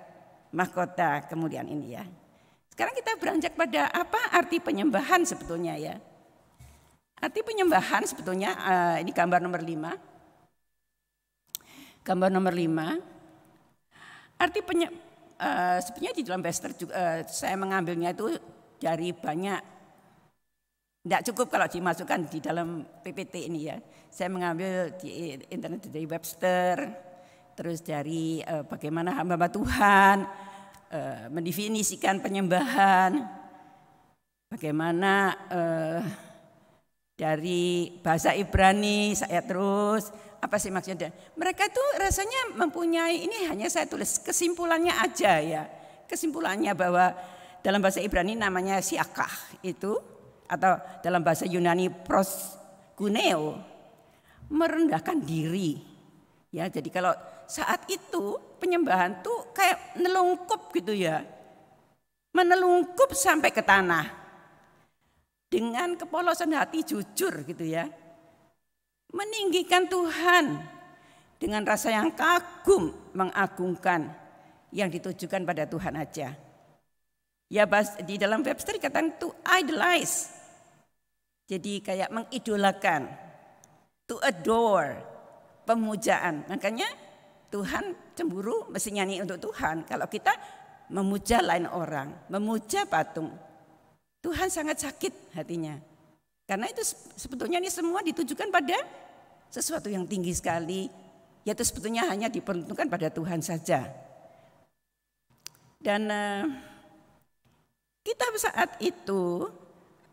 mahkota kemudian ini ya. Sekarang kita beranjak pada apa arti penyembahan sebetulnya ya. Arti penyembahan sebetulnya ini gambar nomor 5. Gambar nomor 5. Arti sebetulnya di dalam Bester juga saya mengambilnya itu dari banyak. Tidak cukup kalau dimasukkan di dalam PPT ini ya. Saya mengambil di internet dari Webster, terus dari bagaimana hamba Tuhan mendefinisikan penyembahan, bagaimana dari bahasa Ibrani saya terus apa sih maksudnya? Mereka itu rasanya mempunyai ini hanya saya tulis kesimpulannya aja ya. Kesimpulannya bahwa dalam bahasa Ibrani namanya siakah itu. Atau dalam bahasa Yunani proskuneo, merendahkan diri. Ya, jadi kalau saat itu penyembahan tuh kayak nelungkup gitu ya. Menelungkup sampai ke tanah. Dengan kepolosan hati jujur gitu ya. Meninggikan Tuhan dengan rasa yang kagum, mengagungkan yang ditujukan pada Tuhan aja. Ya, di dalam Webster dikatakan to idolize. Jadi kayak mengidolakan, to adore, pemujaan. Makanya Tuhan cemburu mesti nyanyi untuk Tuhan. Kalau kita memuja lain orang, memuja patung, Tuhan sangat sakit hatinya. Karena itu sebetulnya ini semua ditujukan pada sesuatu yang tinggi sekali, yaitu sebetulnya hanya diperuntukkan pada Tuhan saja. Dan kita saat itu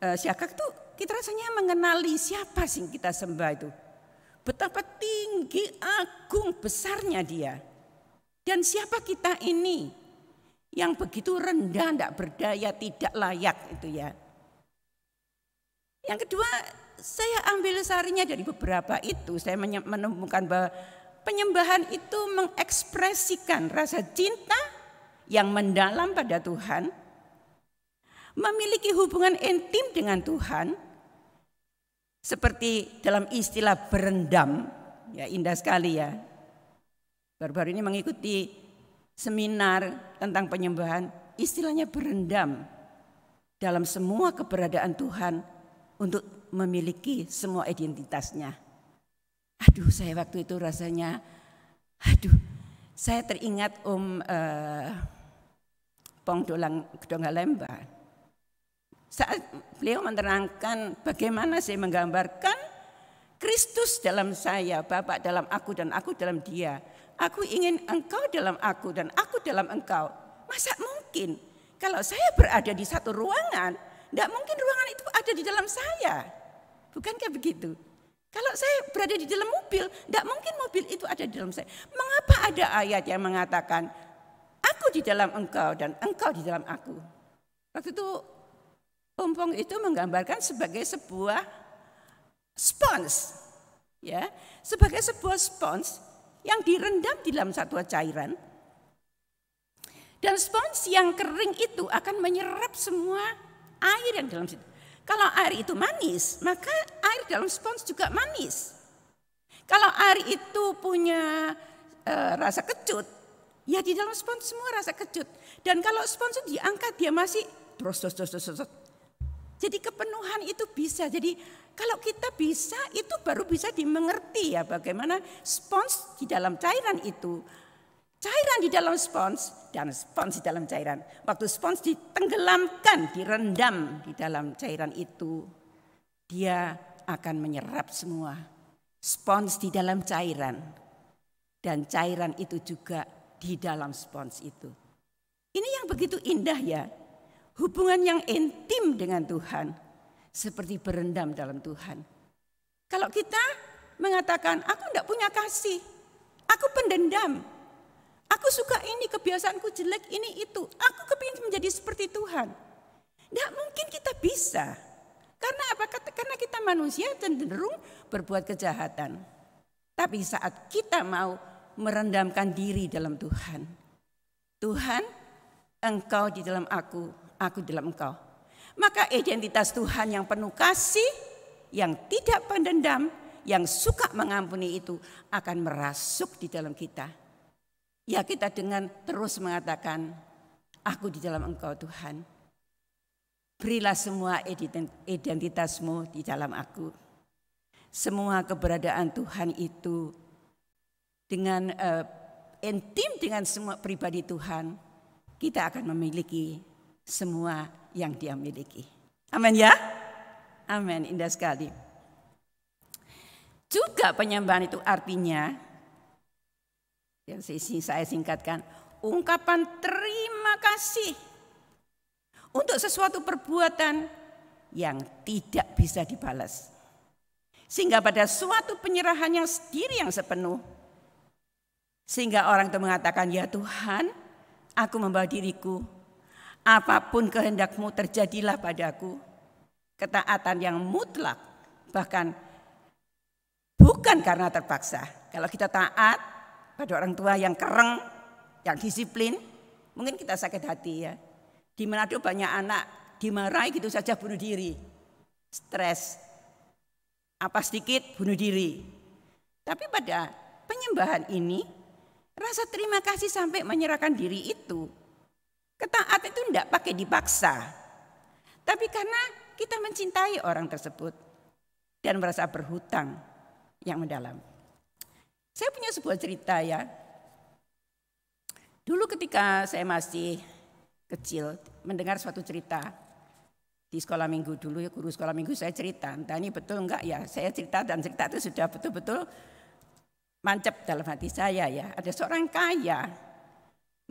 syakak tuh kita rasanya mengenali siapa sih kita sembah itu. Betapa tinggi, agung, besarnya dia. Dan siapa kita ini yang begitu rendah, tidak berdaya, tidak layak itu ya. Yang kedua, saya ambil sarinya dari beberapa itu. Saya menemukan bahwa penyembahan itu mengekspresikan rasa cinta yang mendalam pada Tuhan. Memiliki hubungan intim dengan Tuhan. Seperti dalam istilah berendam, ya indah sekali ya. Baru-baru ini mengikuti seminar tentang penyembahan, istilahnya berendam. dalam semua keberadaan Tuhan untuk memiliki semua identitasnya. Aduh, saya waktu itu rasanya, saya teringat Pong Donga Lemba. Saat beliau menerangkan bagaimana saya menggambarkan Kristus dalam saya, Bapa dalam aku dan aku dalam dia. Aku ingin engkau dalam aku dan aku dalam engkau. Masa mungkin kalau saya berada di satu ruangan, tidak mungkin ruangan itu ada di dalam saya. Bukankah begitu? Kalau saya berada di dalam mobil, tidak mungkin mobil itu ada di dalam saya. Mengapa ada ayat yang mengatakan, aku di dalam engkau dan engkau di dalam aku? Waktu itu Pong itu menggambarkan sebagai sebuah spons, ya, sebagai sebuah spons yang direndam di dalam satu cairan, dan spons yang kering itu akan menyerap semua air yang dalam situ. Kalau air itu manis, maka air dalam spons juga manis. Kalau air itu punya rasa kecut, ya di dalam spons semua rasa kecut. Dan kalau spons itu diangkat, dia masih terus. Jadi kepenuhan itu bisa. Jadi kalau kita bisa, itu baru bisa dimengerti ya bagaimana spons di dalam cairan itu. Cairan di dalam spons dan spons di dalam cairan. Waktu spons ditenggelamkan, direndam di dalam cairan itu, dia akan menyerap semua. Spons di dalam cairan dan cairan itu juga di dalam spons itu. Ini yang begitu indah ya. Hubungan yang intim dengan Tuhan seperti berendam dalam Tuhan. Kalau kita mengatakan, aku tidak punya kasih, aku pendendam, aku suka ini, kebiasaanku jelek, ini itu, aku kepingin menjadi seperti Tuhan. Tidak mungkin kita bisa. Karena apa? Karena kita manusia cenderung berbuat kejahatan. Tapi saat kita mau merendamkan diri dalam Tuhan, Tuhan, engkau di dalam aku di dalam engkau. Maka identitas Tuhan yang penuh kasih, yang tidak pendendam, yang suka mengampuni itu akan merasuk di dalam kita. Ya, kita dengan terus mengatakan, aku di dalam engkau Tuhan. Berilah semua identitasmu di dalam aku. Semua keberadaan Tuhan itu dengan intim dengan semua pribadi Tuhan, kita akan memiliki semua yang dia miliki. Amin ya? Amin, indah sekali. Juga penyembahan itu artinya, yang saya singkatkan, ungkapan terima kasih untuk sesuatu perbuatan yang tidak bisa dibalas. Sehingga pada suatu penyerahan yang diri yang sepenuh, sehingga orang itu mengatakan, ya Tuhan, aku membawa diriku, apapun kehendakmu terjadilah padaku. Ketaatan yang mutlak, bahkan bukan karena terpaksa. Kalau kita taat pada orang tua yang kereng, yang disiplin, mungkin kita sakit hati ya. Di Manado banyak anak dimarahi gitu saja bunuh diri. Stres, apa sedikit bunuh diri. Tapi pada penyembahan ini, rasa terima kasih sampai menyerahkan diri itu. Ketaatan itu tidak pakai dipaksa. Tapi karena kita mencintai orang tersebut dan merasa berhutang yang mendalam. Saya punya sebuah cerita ya. Dulu ketika saya masih kecil mendengar suatu cerita di sekolah minggu dulu ya, guru sekolah minggu saya cerita. Entah ini betul enggak ya, saya cerita dan cerita itu sudah betul-betul mancep dalam hati saya ya. Ada seorang kaya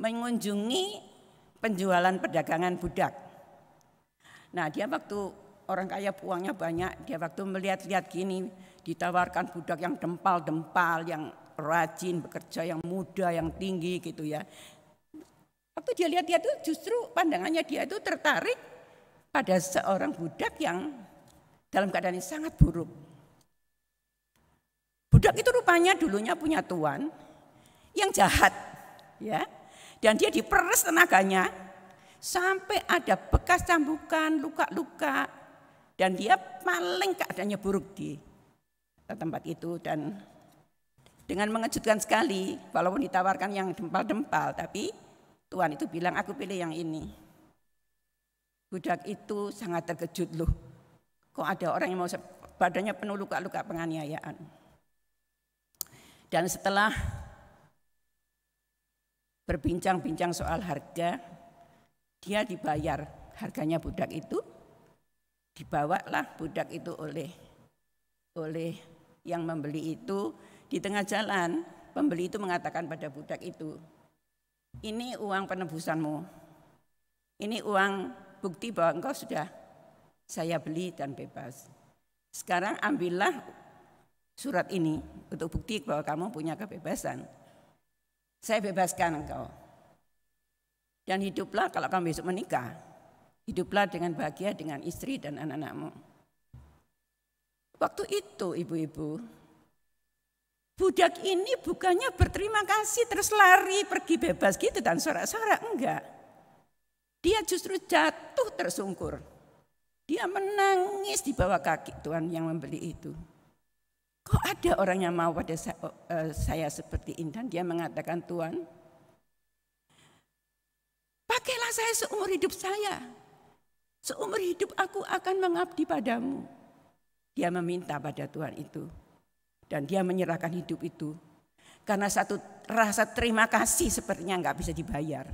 mengunjungi penjualan perdagangan budak. Nah, dia waktu orang kaya uangnya banyak, dia waktu melihat-lihat gini, ditawarkan budak yang dempal-dempal, yang rajin bekerja, yang muda, yang tinggi gitu ya. Waktu dia lihat dia itu justru pandangannya dia itu tertarik pada seorang budak yang dalam keadaan yang sangat buruk. Budak itu rupanya dulunya punya tuan yang jahat, ya. Dan dia diperes tenaganya sampai ada bekas cambukan, luka-luka, dan dia paling keadaannya buruk di tempat itu. Dan dengan mengejutkan sekali, walaupun ditawarkan yang dempal-dempal, tapi tuan itu bilang, aku pilih yang ini. Budak itu sangat terkejut loh. Kok ada orang yang mau badannya penuh luka-luka penganiayaan. Dan setelah berbincang-bincang soal harga, dia dibayar harganya budak itu, dibawalah budak itu oleh yang membeli itu. Di tengah jalan, pembeli itu mengatakan pada budak itu, ini uang penebusanmu, ini uang bukti bahwa engkau sudah saya beli dan bebas. Sekarang ambillah surat ini untuk bukti bahwa kamu punya kebebasan. Saya bebaskan engkau. Dan hiduplah, kalau kamu besok menikah, hiduplah dengan bahagia dengan istri dan anak-anakmu. Waktu itu ibu-ibu, budak ini bukannya berterima kasih terus lari pergi bebas gitu dan sorak-sorak, enggak. Dia justru jatuh tersungkur. Dia menangis di bawah kaki Tuhan yang membeli itu. Kok ada orang yang mau pada saya seperti ini? Dan dia mengatakan, Tuhan, pakailah saya seumur hidup saya. Seumur hidup aku akan mengabdi padamu. Dia meminta pada Tuhan itu. Dan dia menyerahkan hidup itu. Karena satu rasa terima kasih sepertinya enggak bisa dibayar.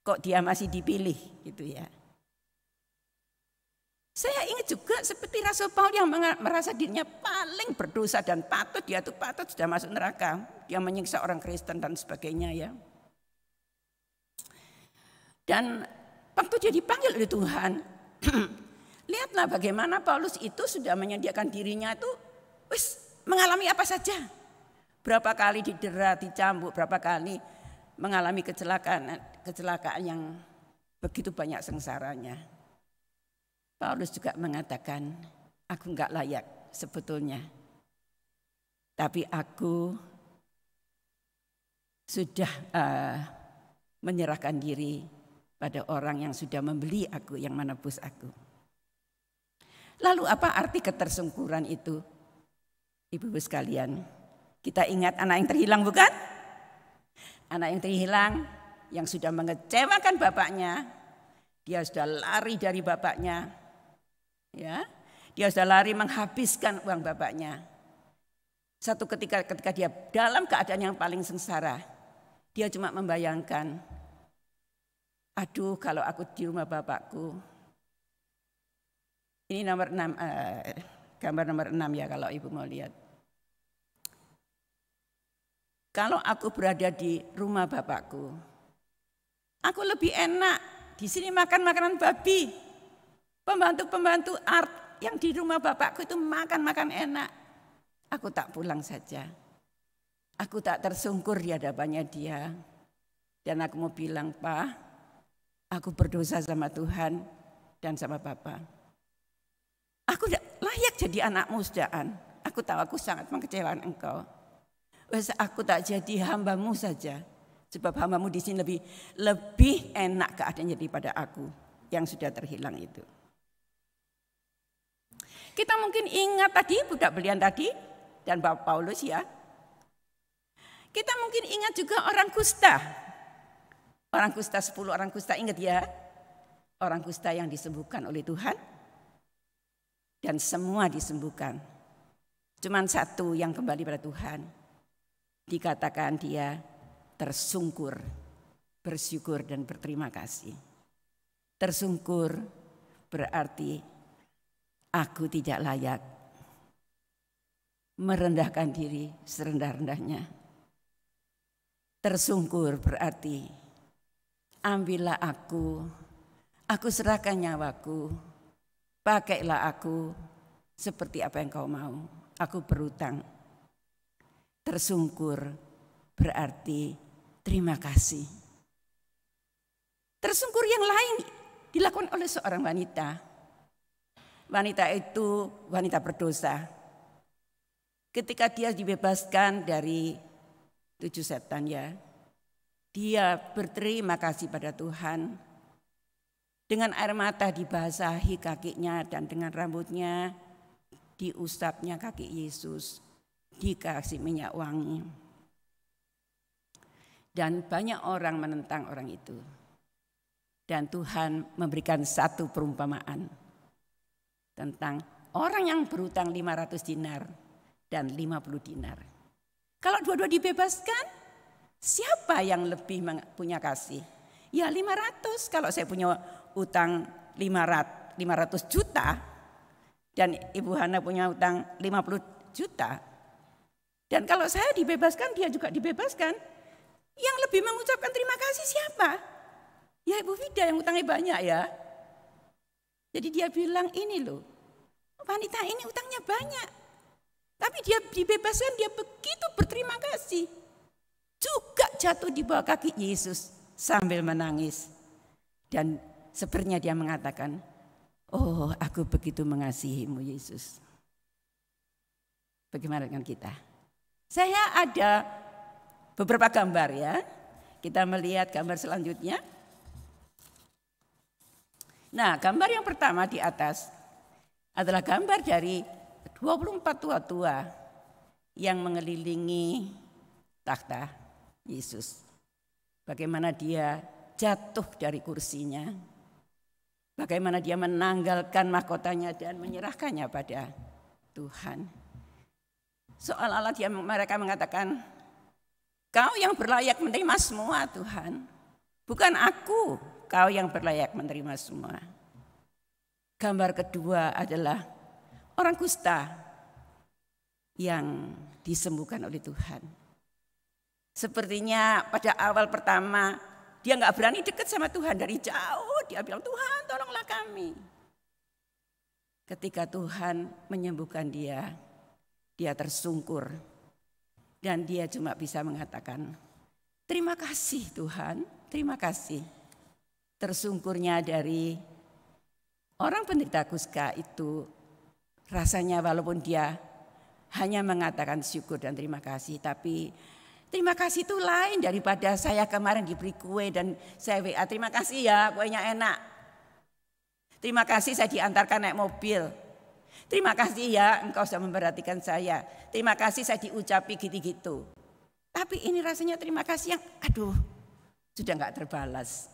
Kok dia masih dipilih gitu ya. Saya ingat juga seperti Rasul Paulus yang merasa dirinya paling berdosa dan patut, dia tuh patut sudah masuk neraka. Dia menyiksa orang Kristen dan sebagainya ya. Dan waktu dia dipanggil oleh Tuhan, lihatlah bagaimana Paulus itu sudah menyediakan dirinya itu mengalami apa saja. Berapa kali didera, dicambuk, berapa kali mengalami kecelakaan yang begitu banyak sengsaranya. Paulus juga mengatakan, aku enggak layak sebetulnya. Tapi aku sudah menyerahkan diri pada orang yang sudah membeli aku, yang menebus aku. Lalu apa arti ketersungkuran itu? Ibu-ibu sekalian, kita ingat anak yang terhilang bukan? Anak yang terhilang yang sudah mengecewakan bapaknya, dia sudah lari dari bapaknya. Ya, dia sudah lari menghabiskan uang bapaknya. Satu ketika dia dalam keadaan yang paling sengsara, dia cuma membayangkan, aduh kalau aku di rumah bapakku. Ini nomor 6, gambar nomor 6 ya kalau ibu mau lihat. Kalau aku berada di rumah bapakku, aku lebih enak. Di sini makan makanan babi. Pembantu-pembantu art yang di rumah bapakku itu makan enak. Aku tak pulang saja. Aku tak tersungkur di hadapannya dia. Dan aku mau bilang, Pak, aku berdosa sama Tuhan dan sama Bapak. Aku tidak layak jadi anakmu sudaan. Aku tahu aku sangat mengecewakan engkau. Aku tak jadi hambamu saja. Sebab hambamu di sini lebih enak keadaannya daripada aku yang sudah terhilang itu. Kita mungkin ingat tadi budak belian tadi dan Bapak Paulus ya. Kita mungkin ingat juga orang kusta. Orang kusta 10 orang kusta, ingat ya. Orang kusta yang disembuhkan oleh Tuhan. Dan semua disembuhkan. Cuman satu yang kembali pada Tuhan. Dikatakan dia tersungkur, bersyukur dan berterima kasih. Tersungkur berarti aku tidak layak. Merendahkan diri serendah-rendahnya. Tersungkur berarti ambillah aku serahkan nyawaku, pakailah aku seperti apa yang kau mau. Aku berutang. Tersungkur berarti terima kasih. Tersungkur yang lain dilakukan oleh seorang wanita. Wanita itu wanita berdosa. Ketika dia dibebaskan dari 7 setan ya, dia berterima kasih pada Tuhan. Dengan air mata dibasahi kakinya dan dengan rambutnya diusapnya kaki Yesus, dikasih minyak wangi. Dan banyak orang menentang orang itu. Dan Tuhan memberikan satu perumpamaan tentang orang yang berutang 500 dinar dan 50 dinar. Kalau dua-dua dibebaskan, siapa yang lebih punya kasih? Ya 500, kalau saya punya utang 500 juta dan Ibu Hana punya utang 50 juta. Dan kalau saya dibebaskan, dia juga dibebaskan. Yang lebih mengucapkan terima kasih siapa? Ya Ibu Vida yang utangnya banyak ya. Jadi dia bilang ini loh, wanita ini utangnya banyak. Tapi dia dibebaskan, dia begitu berterima kasih. Juga jatuh di bawah kaki Yesus sambil menangis. Dan sepertinya dia mengatakan, oh aku begitu mengasihimu Yesus. Bagaimana dengan kita? Saya ada beberapa gambar ya. Kita melihat gambar selanjutnya. Nah, gambar yang pertama di atas adalah gambar dari 24 tua-tua yang mengelilingi takhta Yesus. Bagaimana dia jatuh dari kursinya. Bagaimana dia menanggalkan mahkotanya dan menyerahkannya pada Tuhan. Seolah-olah mereka mengatakan, kau yang berlayak menerima semua Tuhan. Bukan aku, kau yang berlayak menerima semua. Gambar kedua adalah orang kusta yang disembuhkan oleh Tuhan. Sepertinya pada awal pertama dia nggak berani dekat sama Tuhan, dari jauh dia bilang, Tuhan tolonglah kami. Ketika Tuhan menyembuhkan dia tersungkur dan dia cuma bisa mengatakan, terima kasih Tuhan, terima kasih. Tersungkurnya dari orang penderita kusta itu rasanya walaupun dia hanya mengatakan syukur dan terima kasih, tapi terima kasih itu lain daripada saya kemarin diberi kue dan saya WA, terima kasih ya kuenya enak. Terima kasih saya diantarkan naik mobil. Terima kasih ya engkau sudah memperhatikan saya. Terima kasih saya diucapi gitu-gitu. Tapi ini rasanya terima kasih yang aduh sudah gak terbalas.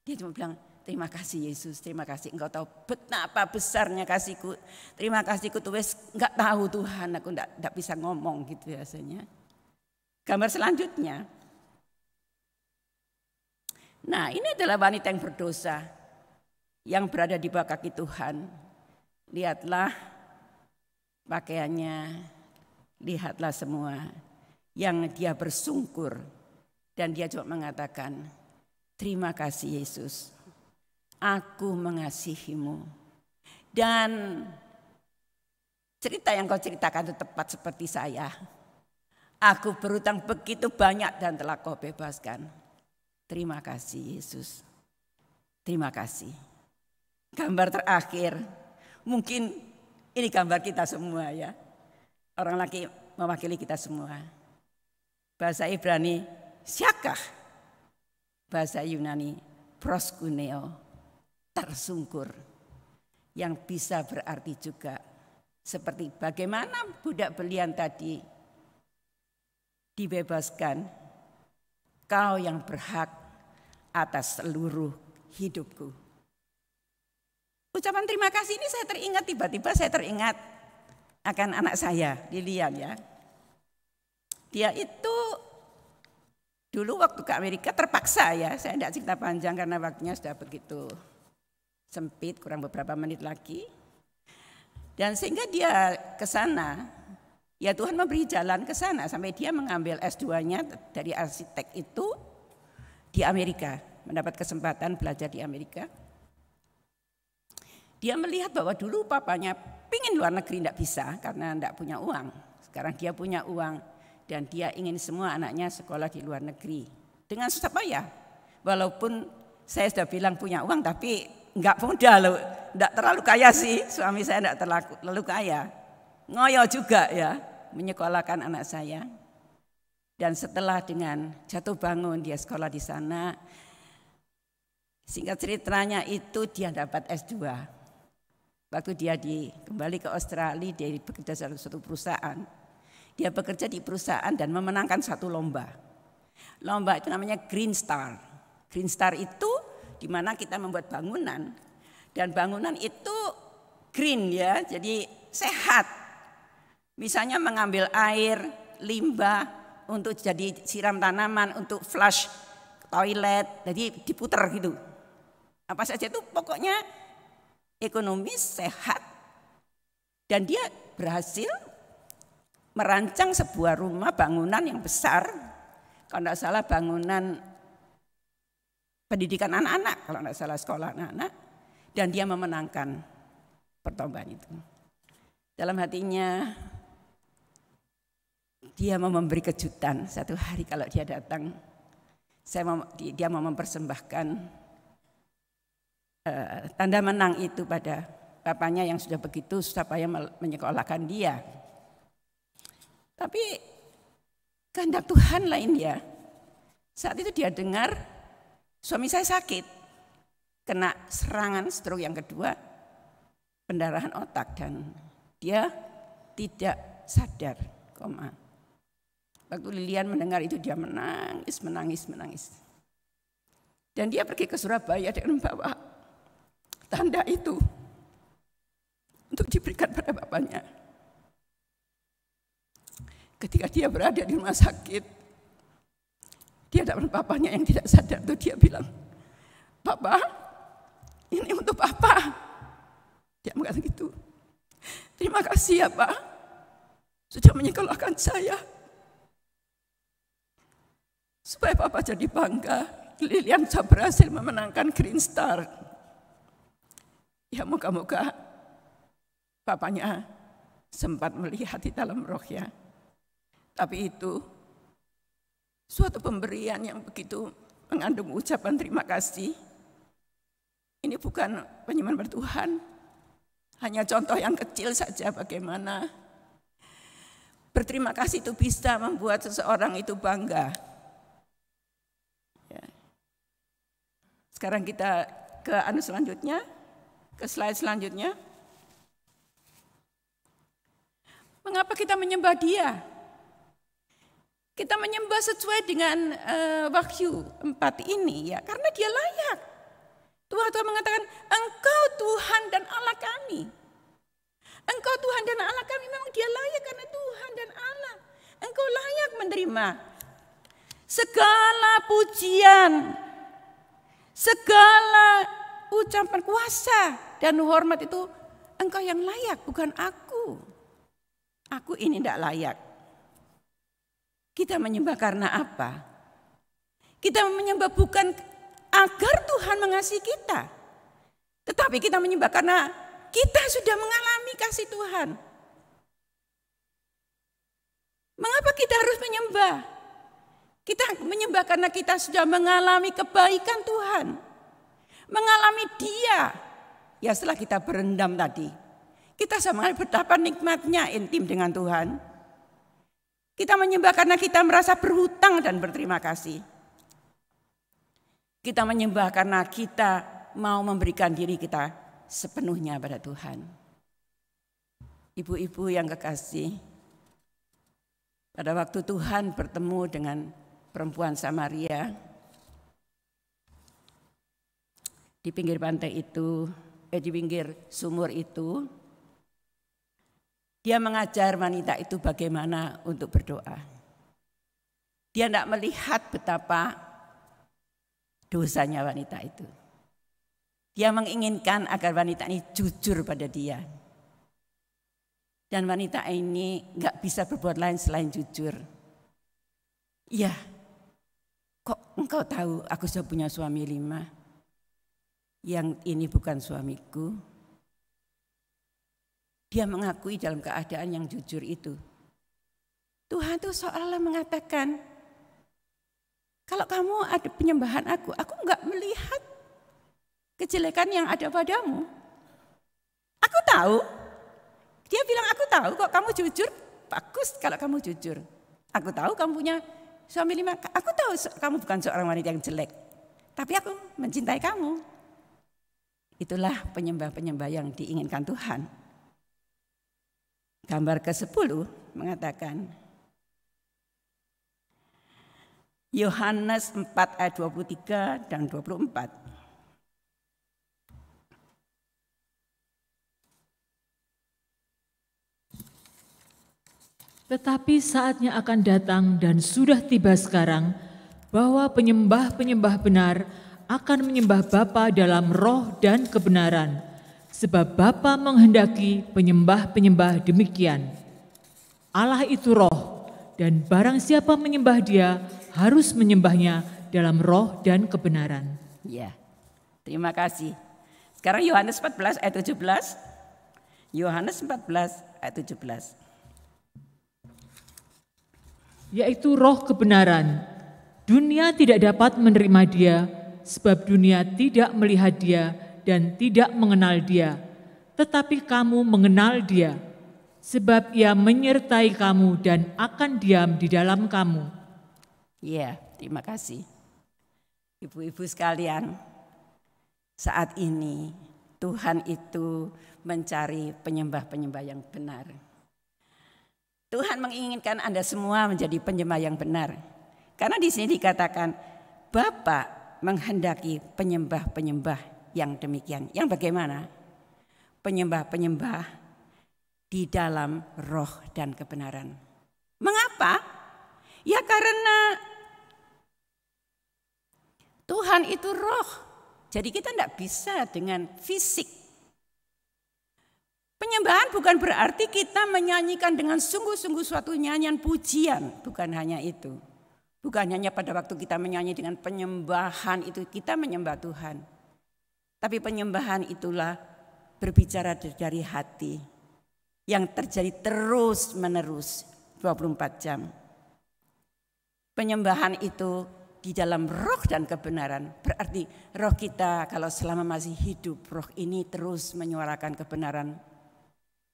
Dia cuma bilang, terima kasih Yesus, terima kasih engkau tahu betapa besarnya kasihku. Terima kasihku tuh wes gak tahu Tuhan, aku gak bisa ngomong gitu rasanya. Gambar selanjutnya. Nah ini adalah wanita yang berdosa yang berada di bawah kaki Tuhan. Lihatlah pakaiannya, lihatlah semua yang dia bersungkur. Dan dia cuma mengatakan, terima kasih Yesus, aku mengasihimu. Dan cerita yang kau ceritakan itu tepat seperti saya. Aku berutang begitu banyak dan telah kau bebaskan. Terima kasih Yesus. Terima kasih. Gambar terakhir, mungkin ini gambar kita semua ya. Orang laki mewakili kita semua. Bahasa Ibrani, syakah. Bahasa Yunani, proskuneo, tersungkur. Yang bisa berarti juga seperti bagaimana budak belian tadi dibebaskan, kau yang berhak atas seluruh hidupku. Ucapan terima kasih ini saya teringat, tiba-tiba saya teringat akan anak saya, Lilian ya. Dia itu dulu waktu ke Amerika terpaksa ya, saya tidak cerita panjang karena waktunya sudah begitu sempit, kurang beberapa menit lagi. Dan sehingga dia ke sana, ya Tuhan memberi jalan ke sana sampai dia mengambil S2-nya dari arsitek itu di Amerika, mendapat kesempatan belajar di Amerika. Dia melihat bahwa dulu papanya pingin luar negeri tidak bisa karena tidak punya uang. Sekarang dia punya uang dan dia ingin semua anaknya sekolah di luar negeri. Dengan susah payah. Walaupun saya sudah bilang punya uang tapi enggak mudah loh. Tidak terlalu kaya sih, suami saya tidak terlalu kaya. Ngoyo juga ya menyekolahkan anak saya. Dan setelah dengan jatuh bangun dia sekolah di sana. Singkat ceritanya itu dia dapat S2. Waktu dia kembali ke Australia, dia bekerja di suatu perusahaan. Dia bekerja di perusahaan dan memenangkan satu lomba. Lomba itu namanya Green Star. Green Star itu di mana kita membuat bangunan. Dan bangunan itu green ya, jadi sehat. Misalnya mengambil air, limbah untuk jadi siram tanaman, untuk flush toilet, jadi diputer gitu. Apa saja itu pokoknya ekonomis, sehat. Dan dia berhasil merancang sebuah rumah bangunan yang besar. Kalau tidak salah bangunan pendidikan anak-anak, kalau tidak salah sekolah anak-anak. Dan dia memenangkan perlombaan itu. Dalam hatinya dia mau memberi kejutan. Satu hari kalau dia datang, dia mau mempersembahkan tanda menang itu pada bapaknya yang sudah begitu supaya menyekolahkan dia. Tapi kehendak Tuhan lain ya. Saat itu dia dengar suami saya sakit, kena serangan stroke yang kedua, pendarahan otak, dan dia tidak sadar, koma. Waktu Lilian mendengar itu dia menangis. Dan dia pergi ke Surabaya dengan membawa tanda itu untuk diberikan pada bapaknya. Ketika dia berada di rumah sakit, dia dapat bapaknya yang tidak sadar itu, dia bilang, "Papa, ini untuk Papa." Dia mengatakan gitu. "Terima kasih ya Pak, sudah menyekolahkan saya. Supaya Papa jadi bangga, Lilian sudah berhasil memenangkan Green Star." Ya moga-moga papanya sempat melihat di dalam roh ya. Tapi itu suatu pemberian yang begitu mengandung ucapan terima kasih. Ini bukan penyembahan Tuhan, hanya contoh yang kecil saja bagaimana berterima kasih itu bisa membuat seseorang itu bangga. Ya. Sekarang kita ke selanjutnya, ke slide selanjutnya. Mengapa kita menyembah Dia? Kita menyembah sesuai dengan Wahyu 4 ini ya, karena Dia layak. Tuhan mengatakan, "Engkau Tuhan dan Allah kami." Engkau Tuhan dan Allah kami, memang Dia layak karena Tuhan dan Allah. Engkau layak menerima segala pujian, segala ucapan kuasa dan hormat itu Engkau yang layak, bukan aku. Aku ini tidak layak. Kita menyembah karena apa? Kita menyembah bukan agar Tuhan mengasihi kita, tetapi kita menyembah karena kita sudah mengalami kasih Tuhan. Mengapa kita harus menyembah? Kita menyembah karena kita sudah mengalami kebaikan Tuhan, mengalami Dia. Ya setelah kita berendam tadi, kita sama betapa nikmatnya intim dengan Tuhan. Kita menyembah karena kita merasa berhutang dan berterima kasih. Kita menyembah karena kita mau memberikan diri kita sepenuhnya pada Tuhan. Ibu-ibu yang kekasih, pada waktu Tuhan bertemu dengan perempuan Samaria di pinggir pantai itu, di pinggir sumur itu, Dia mengajar wanita itu bagaimana untuk berdoa. Dia tidak melihat betapa dosanya wanita itu. Dia menginginkan agar wanita ini jujur pada Dia. Dan wanita ini nggak bisa berbuat lain selain jujur. "Ya, kok engkau tahu aku sudah punya suami 5? Yang ini bukan suamiku." Dia mengakui dalam keadaan yang jujur itu. Tuhan tuh seolah mengatakan, kalau kamu ada penyembahan aku enggak melihat kejelekan yang ada padamu. Aku tahu. Dia bilang, aku tahu kok kamu jujur. Bagus kalau kamu jujur. Aku tahu kamu punya suami 5. Aku tahu kamu bukan seorang wanita yang jelek. Tapi aku mencintai kamu. Itulah penyembah-penyembah yang diinginkan Tuhan. Gambar ke-10 mengatakan, Yohanes 4 ayat 23 dan 24. Tetapi saatnya akan datang dan sudah tiba sekarang bahwa penyembah-penyembah benar akan menyembah Bapa dalam roh dan kebenaran, sebab Bapa menghendaki penyembah-penyembah demikian. Allah itu roh, dan barang siapa menyembah Dia harus menyembahnya dalam roh dan kebenaran. Ya, terima kasih. Sekarang Yohanes 14 ayat 17. Yohanes 14 ayat 17. Yaitu roh kebenaran. Dunia tidak dapat menerima Dia, sebab dunia tidak melihat Dia dan tidak mengenal Dia. Tetapi kamu mengenal Dia, sebab Ia menyertai kamu dan akan diam di dalam kamu. Ya, terima kasih. Ibu-ibu sekalian, saat ini Tuhan itu mencari penyembah-penyembah yang benar. Tuhan menginginkan Anda semua menjadi penyembah yang benar. Karena di sini dikatakan Bapa menghendaki penyembah-penyembah yang demikian. Yang bagaimana? Penyembah-penyembah di dalam roh dan kebenaran. Mengapa? Ya karena Tuhan itu roh. Jadi kita tidak bisa dengan fisik. Penyembahan bukan berarti kita menyanyikan dengan sungguh-sungguh suatu nyanyian pujian. Bukan hanya itu. Bukan hanya pada waktu kita menyanyi dengan penyembahan itu kita menyembah Tuhan. Tapi penyembahan itulah berbicara dari hati. Yang terjadi terus menerus 24 jam. Penyembahan itu di dalam roh dan kebenaran. Berarti roh kita kalau selama masih hidup, roh ini terus menyuarakan kebenaran.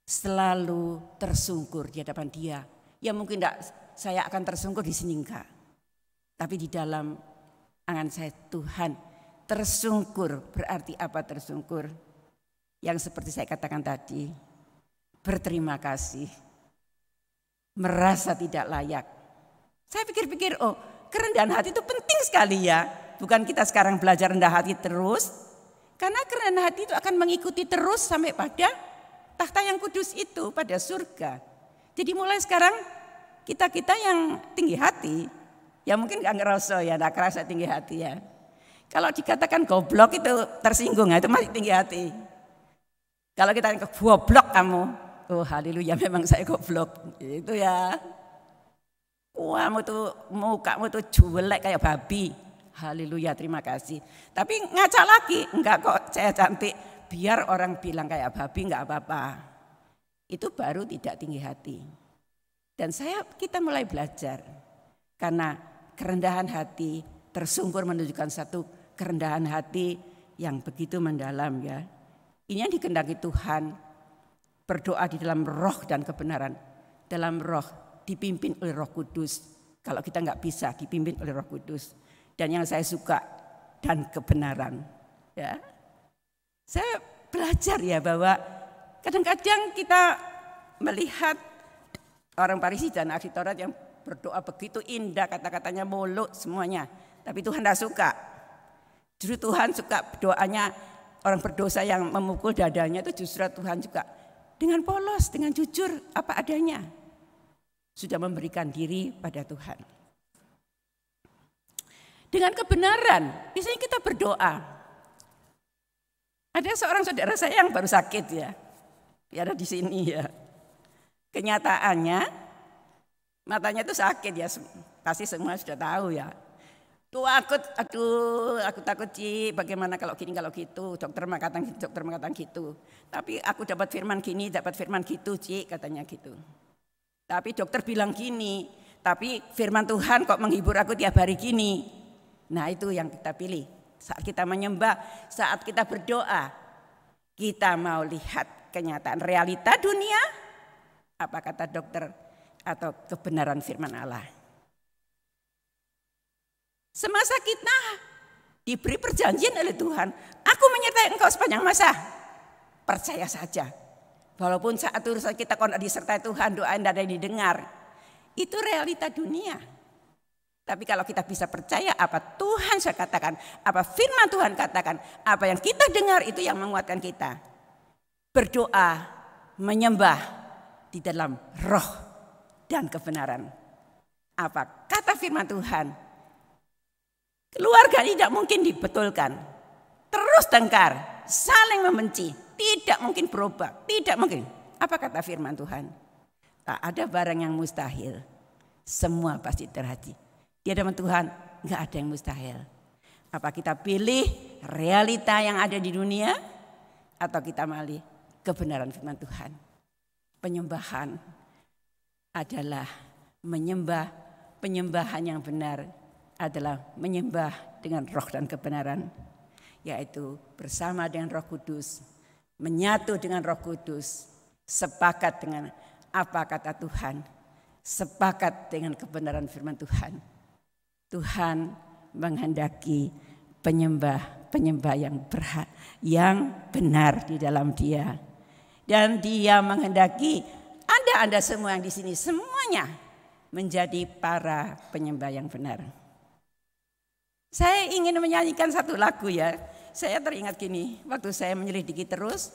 Selalu tersungkur di hadapan Dia. Ya mungkin tidak saya akan tersungkur di sini enggak. Tapi di dalam angan saya Tuhan tersungkur. Berarti apa tersungkur? Yang seperti saya katakan tadi. Berterima kasih. Merasa tidak layak. Saya pikir-pikir kerendahan hati itu penting sekali ya. Bukan kita sekarang belajar rendah hati terus. Karena kerendahan hati itu akan mengikuti terus sampai pada takhta yang kudus itu pada surga. Jadi mulai sekarang kita yang tinggi hati, ya mungkin gak ngerasa ya, gak kerasa tinggi hati ya. Kalau dikatakan goblok itu tersinggung, itu masih tinggi hati. Kalau kita goblok kamu, oh haleluya memang saya goblok. Itu ya. Kamu tuh mukamu tuh jelek kayak babi. Haleluya terima kasih. Tapi ngaca lagi, enggak kok saya cantik. Biar orang bilang kayak babi enggak apa-apa. Itu baru tidak tinggi hati. Dan kita mulai belajar. Karena kerendahan hati tersungkur menunjukkan satu kerendahan hati yang begitu mendalam ya. Ini yang dikehendaki Tuhan. Berdoa di dalam roh dan kebenaran. Dalam roh dipimpin oleh Roh Kudus. Kalau kita enggak bisa dipimpin oleh Roh Kudus. Dan yang saya suka dan kebenaran. Ya. Saya belajar ya bahwa kadang-kadang kita melihat orang Farisi dan ahli Taurat yang berdoa begitu indah, kata-katanya muluk semuanya. Tapi Tuhan tidak suka. Justru Tuhan suka doanya orang berdosa yang memukul dadanya itu justru Tuhan juga dengan polos, dengan jujur apa adanya. Sudah memberikan diri pada Tuhan. Dengan kebenaran, biasanya kita berdoa. Ada seorang saudara saya yang baru sakit ya, ada di sini ya. Kenyataannya matanya itu sakit ya, pasti semua sudah tahu ya. Tuh aku takut Ci, bagaimana kalau gini kalau gitu, dokter mengatakan gitu. Tapi aku dapat firman gini, dapat firman gitu Ci, katanya gitu. Tapi dokter bilang gini, tapi firman Tuhan kok menghibur aku tiap hari gini. Nah itu yang kita pilih. Saat kita menyembah, saat kita berdoa, kita mau lihat kenyataan realita dunia, apa kata dokter, atau kebenaran firman Allah. Semasa kita diberi perjanjian oleh Tuhan, aku menyertai engkau sepanjang masa, percaya saja. Walaupun saat urusan kita kalau disertai Tuhan, doa tidak ada yang didengar, itu realita dunia. Tapi kalau kita bisa percaya apa Tuhan saya katakan, apa firman Tuhan katakan, apa yang kita dengar itu yang menguatkan kita. Berdoa, menyembah di dalam roh dan kebenaran. Apa kata firman Tuhan? Keluarga tidak mungkin dibetulkan. Terus tengkar, saling membenci, tidak mungkin berubah, tidak mungkin. Apa kata firman Tuhan? Tak ada barang yang mustahil. Semua pasti terjadi. Di hadapan Tuhan nggak ada yang mustahil. Apa kita pilih realita yang ada di dunia atau kita milih kebenaran firman Tuhan? Penyembahan adalah penyembahan yang benar adalah menyembah dengan roh dan kebenaran, yaitu bersama dengan Roh Kudus, menyatu dengan Roh Kudus, sepakat dengan apa kata Tuhan, sepakat dengan kebenaran firman Tuhan. Tuhan menghendaki penyembah yang benar di dalam Dia, dan Dia menghendaki Anda semua yang di sini semuanya menjadi para penyembah yang benar. Saya ingin menyanyikan satu lagu ya. Saya teringat gini, waktu saya menyelidiki terus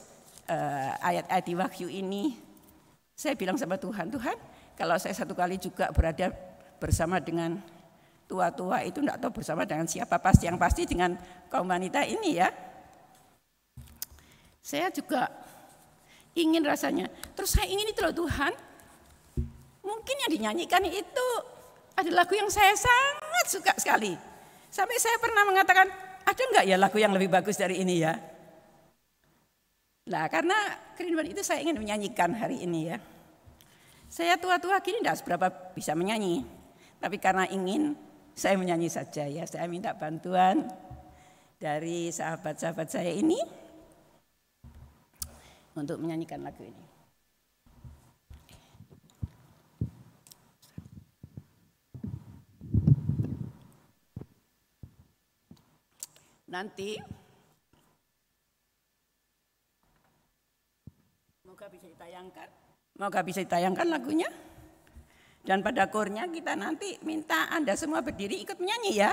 ayat-ayat di Wahyu ini, saya bilang sama Tuhan, Tuhan, kalau saya satu kali juga berada bersama dengan tua-tua itu enggak tahu bersama dengan siapa, yang pasti dengan kaum wanita ini ya. Saya juga ingin rasanya. Terus saya ingin itu loh Tuhan, mungkin yang dinyanyikan itu ada lagu yang saya sangat suka sekali. Sampai saya pernah mengatakan, ada enggak ya lagu yang lebih bagus dari ini ya? Nah, karena kerinduan itu saya ingin menyanyikan hari ini ya. Saya tua-tua gini enggak seberapa bisa menyanyi. Tapi karena ingin, saya menyanyi saja ya. Saya minta bantuan dari sahabat-sahabat saya ini untuk menyanyikan lagu ini. Nanti moga bisa ditayangkan lagunya. Dan pada kornya kita nanti minta Anda semua berdiri ikut menyanyi ya.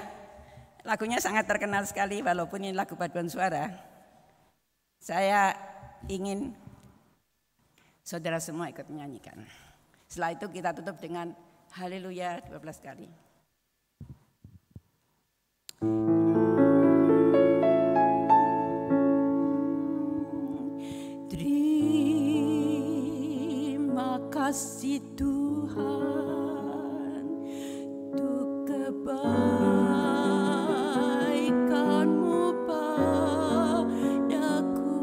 Lagunya sangat terkenal sekali walaupun ini lagu paduan suara. Saya ingin saudara semua ikut menyanyikan. Setelah itu kita tutup dengan haleluya 12 kali. Terima kasih Tuhan untuk kebaikan-Mu padaku,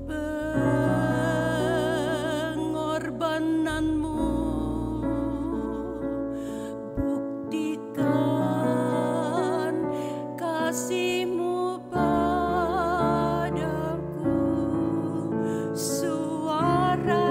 pengorbanan-Mu buktikan kasih-Mu padaku. Suara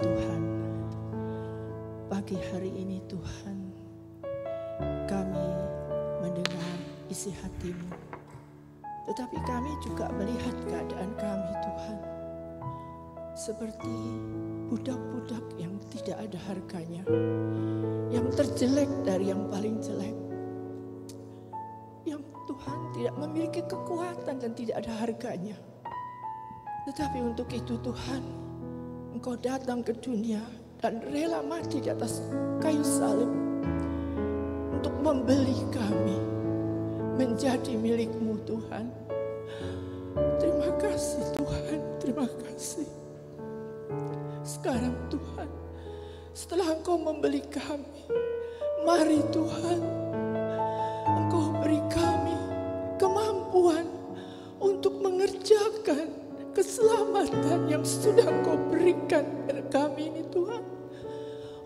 Tuhan, pagi hari ini Tuhan, kami mendengar isi hati-Mu. Tetapi kami juga melihat keadaan kami Tuhan, seperti budak-budak yang tidak ada harganya, yang terjelek dari yang paling jelek, yang Tuhan tidak memiliki kekuatan dan tidak ada harganya. Tetapi untuk itu Tuhan, Engkau datang ke dunia dan rela mati di atas kayu salib untuk membeli kami menjadi milik-Mu Tuhan. Terima kasih Tuhan, terima kasih. Sekarang Tuhan, setelah Engkau membeli kami, mari Tuhan, Engkau beri kami kemampuan untuk mengerjakan keselamatan yang sudah Engkau berikan kepada kami ini Tuhan.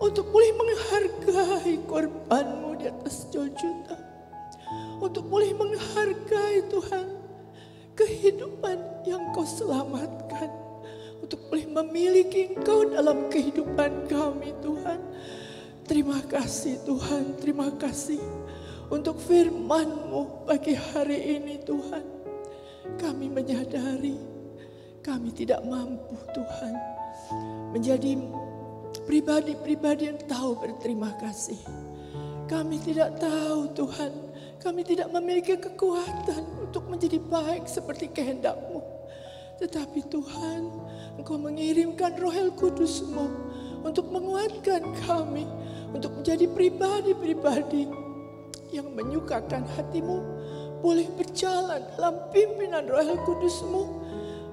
Untuk boleh menghargai korban-Mu di atas Golgota. Untuk boleh menghargai Tuhan kehidupan yang Kau selamatkan. Untuk boleh memiliki Engkau dalam kehidupan kami Tuhan. Terima kasih Tuhan, terima kasih untuk firman-Mu pagi hari ini Tuhan. Kami menyadari kami tidak mampu Tuhan menjadi pribadi-pribadi yang tahu berterima kasih. Kami tidak tahu Tuhan, kami tidak memiliki kekuatan untuk menjadi baik seperti kehendak-Mu. Tetapi Tuhan, Engkau mengirimkan Roh Kudus-Mu untuk menguatkan kami, untuk menjadi pribadi-pribadi yang menyukakan hati-Mu, boleh berjalan dalam pimpinan Roh Kudus-Mu,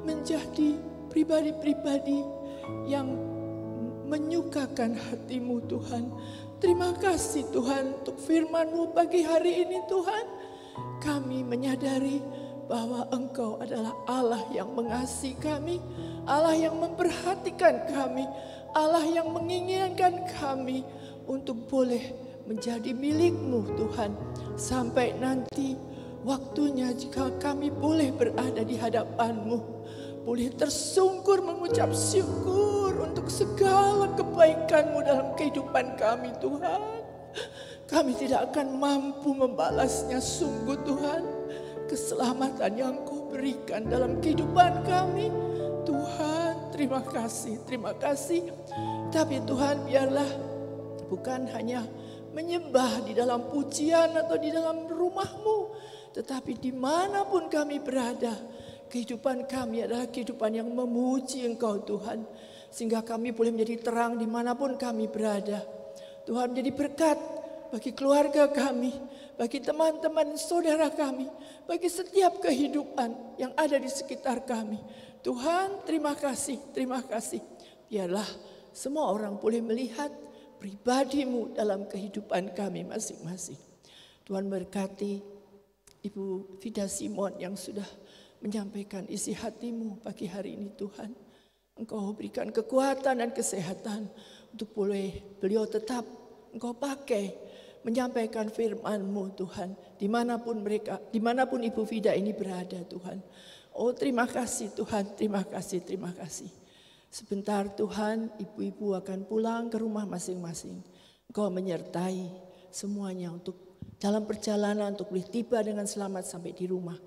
menjadi pribadi-pribadi yang menyukakan hati-Mu Tuhan. Terima kasih Tuhan untuk firman-Mu pagi hari ini Tuhan. Kami menyadari bahwa Engkau adalah Allah yang mengasihi kami, Allah yang memperhatikan kami, Allah yang menginginkan kami untuk boleh menjadi milik-Mu Tuhan. Sampai nanti waktunya jika kami boleh berada di hadapan-Mu, boleh tersungkur mengucap syukur untuk segala kebaikan-Mu dalam kehidupan kami Tuhan. Kami tidak akan mampu membalasnya sungguh Tuhan. Keselamatan yang Kau berikan dalam kehidupan kami Tuhan, terima kasih, terima kasih. Tapi Tuhan, biarlah bukan hanya menyembah di dalam pujian atau di dalam rumah-Mu, tetapi dimanapun kami berada, kehidupan kami adalah kehidupan yang memuji Engkau Tuhan, sehingga kami boleh menjadi terang dimanapun kami berada. Tuhan, menjadi berkat bagi keluarga kami, bagi teman-teman saudara kami, bagi setiap kehidupan yang ada di sekitar kami. Tuhan, terima kasih, terima kasih. Biarlah semua orang boleh melihat pribadi-Mu dalam kehidupan kami masing-masing. Tuhan berkati Ibu Vida Simon yang sudah menyampaikan isi hati-Mu pagi hari ini Tuhan. Engkau berikan kekuatan dan kesehatan untuk boleh beliau tetap Engkau pakai menyampaikan firman-Mu Tuhan, dimanapun Ibu Vida ini berada Tuhan. Oh terima kasih Tuhan, terima kasih, terima kasih. Sebentar Tuhan, ibu-ibu akan pulang ke rumah masing-masing. Engkau menyertai semuanya untuk dalam perjalanan untuk boleh tiba dengan selamat sampai di rumah.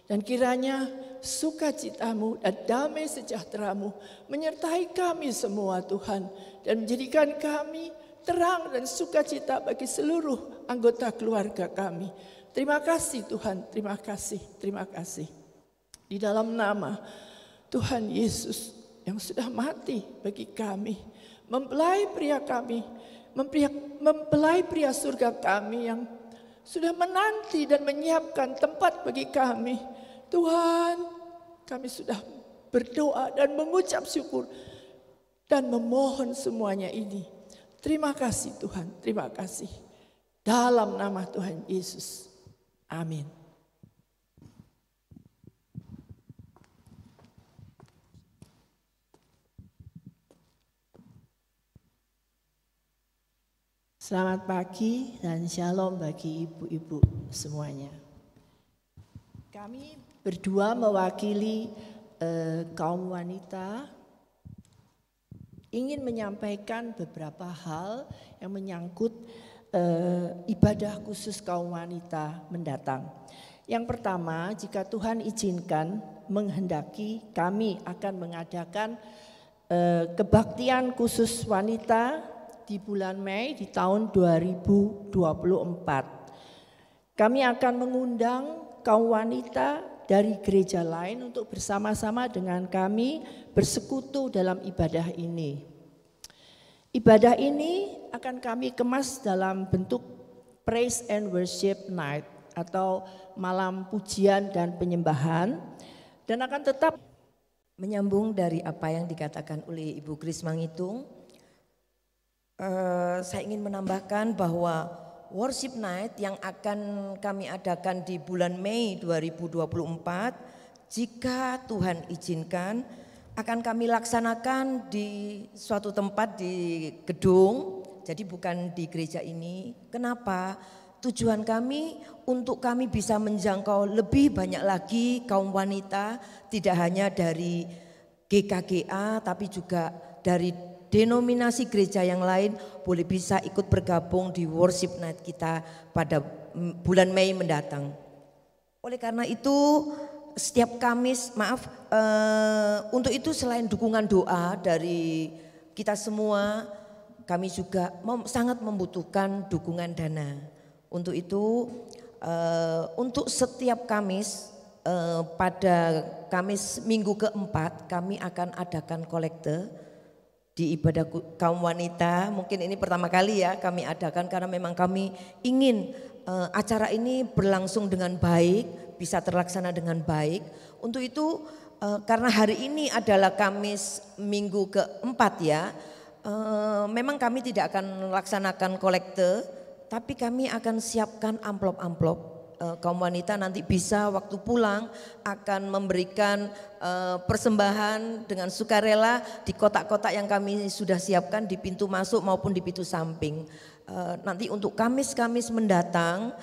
Dan kiranya sukacita-Mu dan damai sejahtera-Mu menyertai kami semua Tuhan. Dan menjadikan kami terang dan sukacita bagi seluruh anggota keluarga kami. Terima kasih Tuhan, terima kasih, terima kasih. Di dalam nama Tuhan Yesus yang sudah mati bagi kami, mempelai pria kami, mempelai pria surga kami yang sudah menanti dan menyiapkan tempat bagi kami. Tuhan, kami sudah berdoa dan mengucap syukur dan memohon semuanya ini. Terima kasih Tuhan, terima kasih. Dalam nama Tuhan Yesus. Amin. Selamat pagi dan shalom bagi ibu-ibu semuanya. Kami berdua mewakili kaum wanita ingin menyampaikan beberapa hal yang menyangkut ibadah khusus kaum wanita mendatang. Yang pertama, jika Tuhan izinkan, menghendaki, kami akan mengadakan kebaktian khusus wanita di bulan Mei di tahun 2024. Kami akan mengundang kaum wanita dari gereja lain untuk bersama-sama dengan kami bersekutu dalam ibadah ini. Ibadah ini akan kami kemas dalam bentuk Praise and Worship Night atau malam pujian dan penyembahan, dan akan tetap menyambung dari apa yang dikatakan oleh Ibu Kris Mangitung. Saya ingin menambahkan bahwa Worship Night yang akan kami adakan di bulan Mei 2024, jika Tuhan izinkan, akan kami laksanakan di suatu tempat di gedung, jadi bukan di gereja ini. Kenapa? Tujuan kami untuk kami bisa menjangkau lebih banyak lagi kaum wanita, tidak hanya dari GKGA tapi juga dari denominasi gereja yang lain boleh bisa ikut bergabung di worship night kita pada bulan Mei mendatang. Oleh karena itu setiap Kamis, untuk itu selain dukungan doa dari kita semua, kami juga sangat membutuhkan dukungan dana. Untuk itu, untuk setiap Kamis, pada Kamis minggu keempat kami akan adakan kolekte di ibadah kaum wanita. Mungkin ini pertama kali ya kami adakan karena memang kami ingin acara ini berlangsung dengan baik, bisa terlaksana dengan baik. Untuk itu karena hari ini adalah Kamis minggu keempat ya, memang kami tidak akan melaksanakan kolekte, tapi kami akan siapkan amplop-amplop. Kaum wanita nanti bisa waktu pulang akan memberikan persembahan dengan sukarela di kotak-kotak yang kami sudah siapkan di pintu masuk maupun di pintu samping. Nanti untuk Kamis-Kamis mendatang,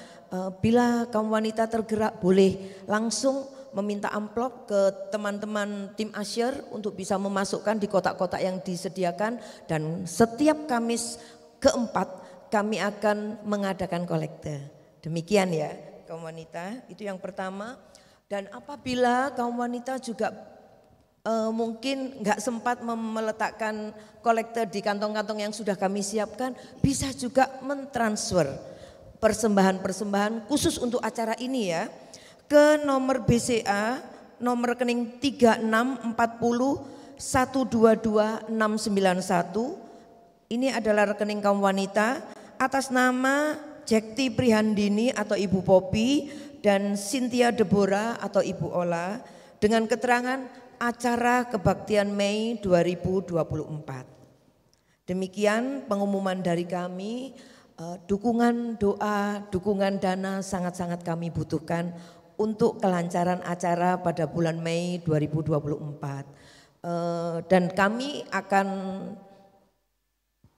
bila kaum wanita tergerak boleh langsung meminta amplop ke teman-teman tim Asher untuk bisa memasukkan di kotak-kotak yang disediakan, dan setiap Kamis keempat kami akan mengadakan kolekte. Demikian ya kaum wanita, itu yang pertama. Dan apabila kaum wanita juga mungkin nggak sempat meletakkan kolekte di kantong-kantong yang sudah kami siapkan, bisa juga mentransfer persembahan-persembahan khusus untuk acara ini ya ke nomor BCA, nomor rekening 3640122691. Ini adalah rekening kaum wanita atas nama Jekti Prihandini atau Ibu Popi dan Cynthia Deborah atau Ibu Ola, dengan keterangan acara kebaktian Mei 2024. Demikian pengumuman dari kami. Dukungan doa, dukungan dana sangat-sangat kami butuhkan untuk kelancaran acara pada bulan Mei 2024. Dan kami akan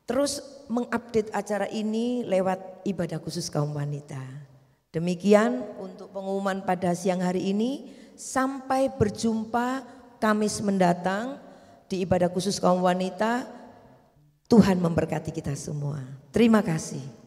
terus mengupdate acara ini lewat ibadah khusus kaum wanita. Demikian untuk pengumuman pada siang hari ini. Sampai berjumpa Kamis mendatang di ibadah khusus kaum wanita. Tuhan memberkati kita semua. Terima kasih.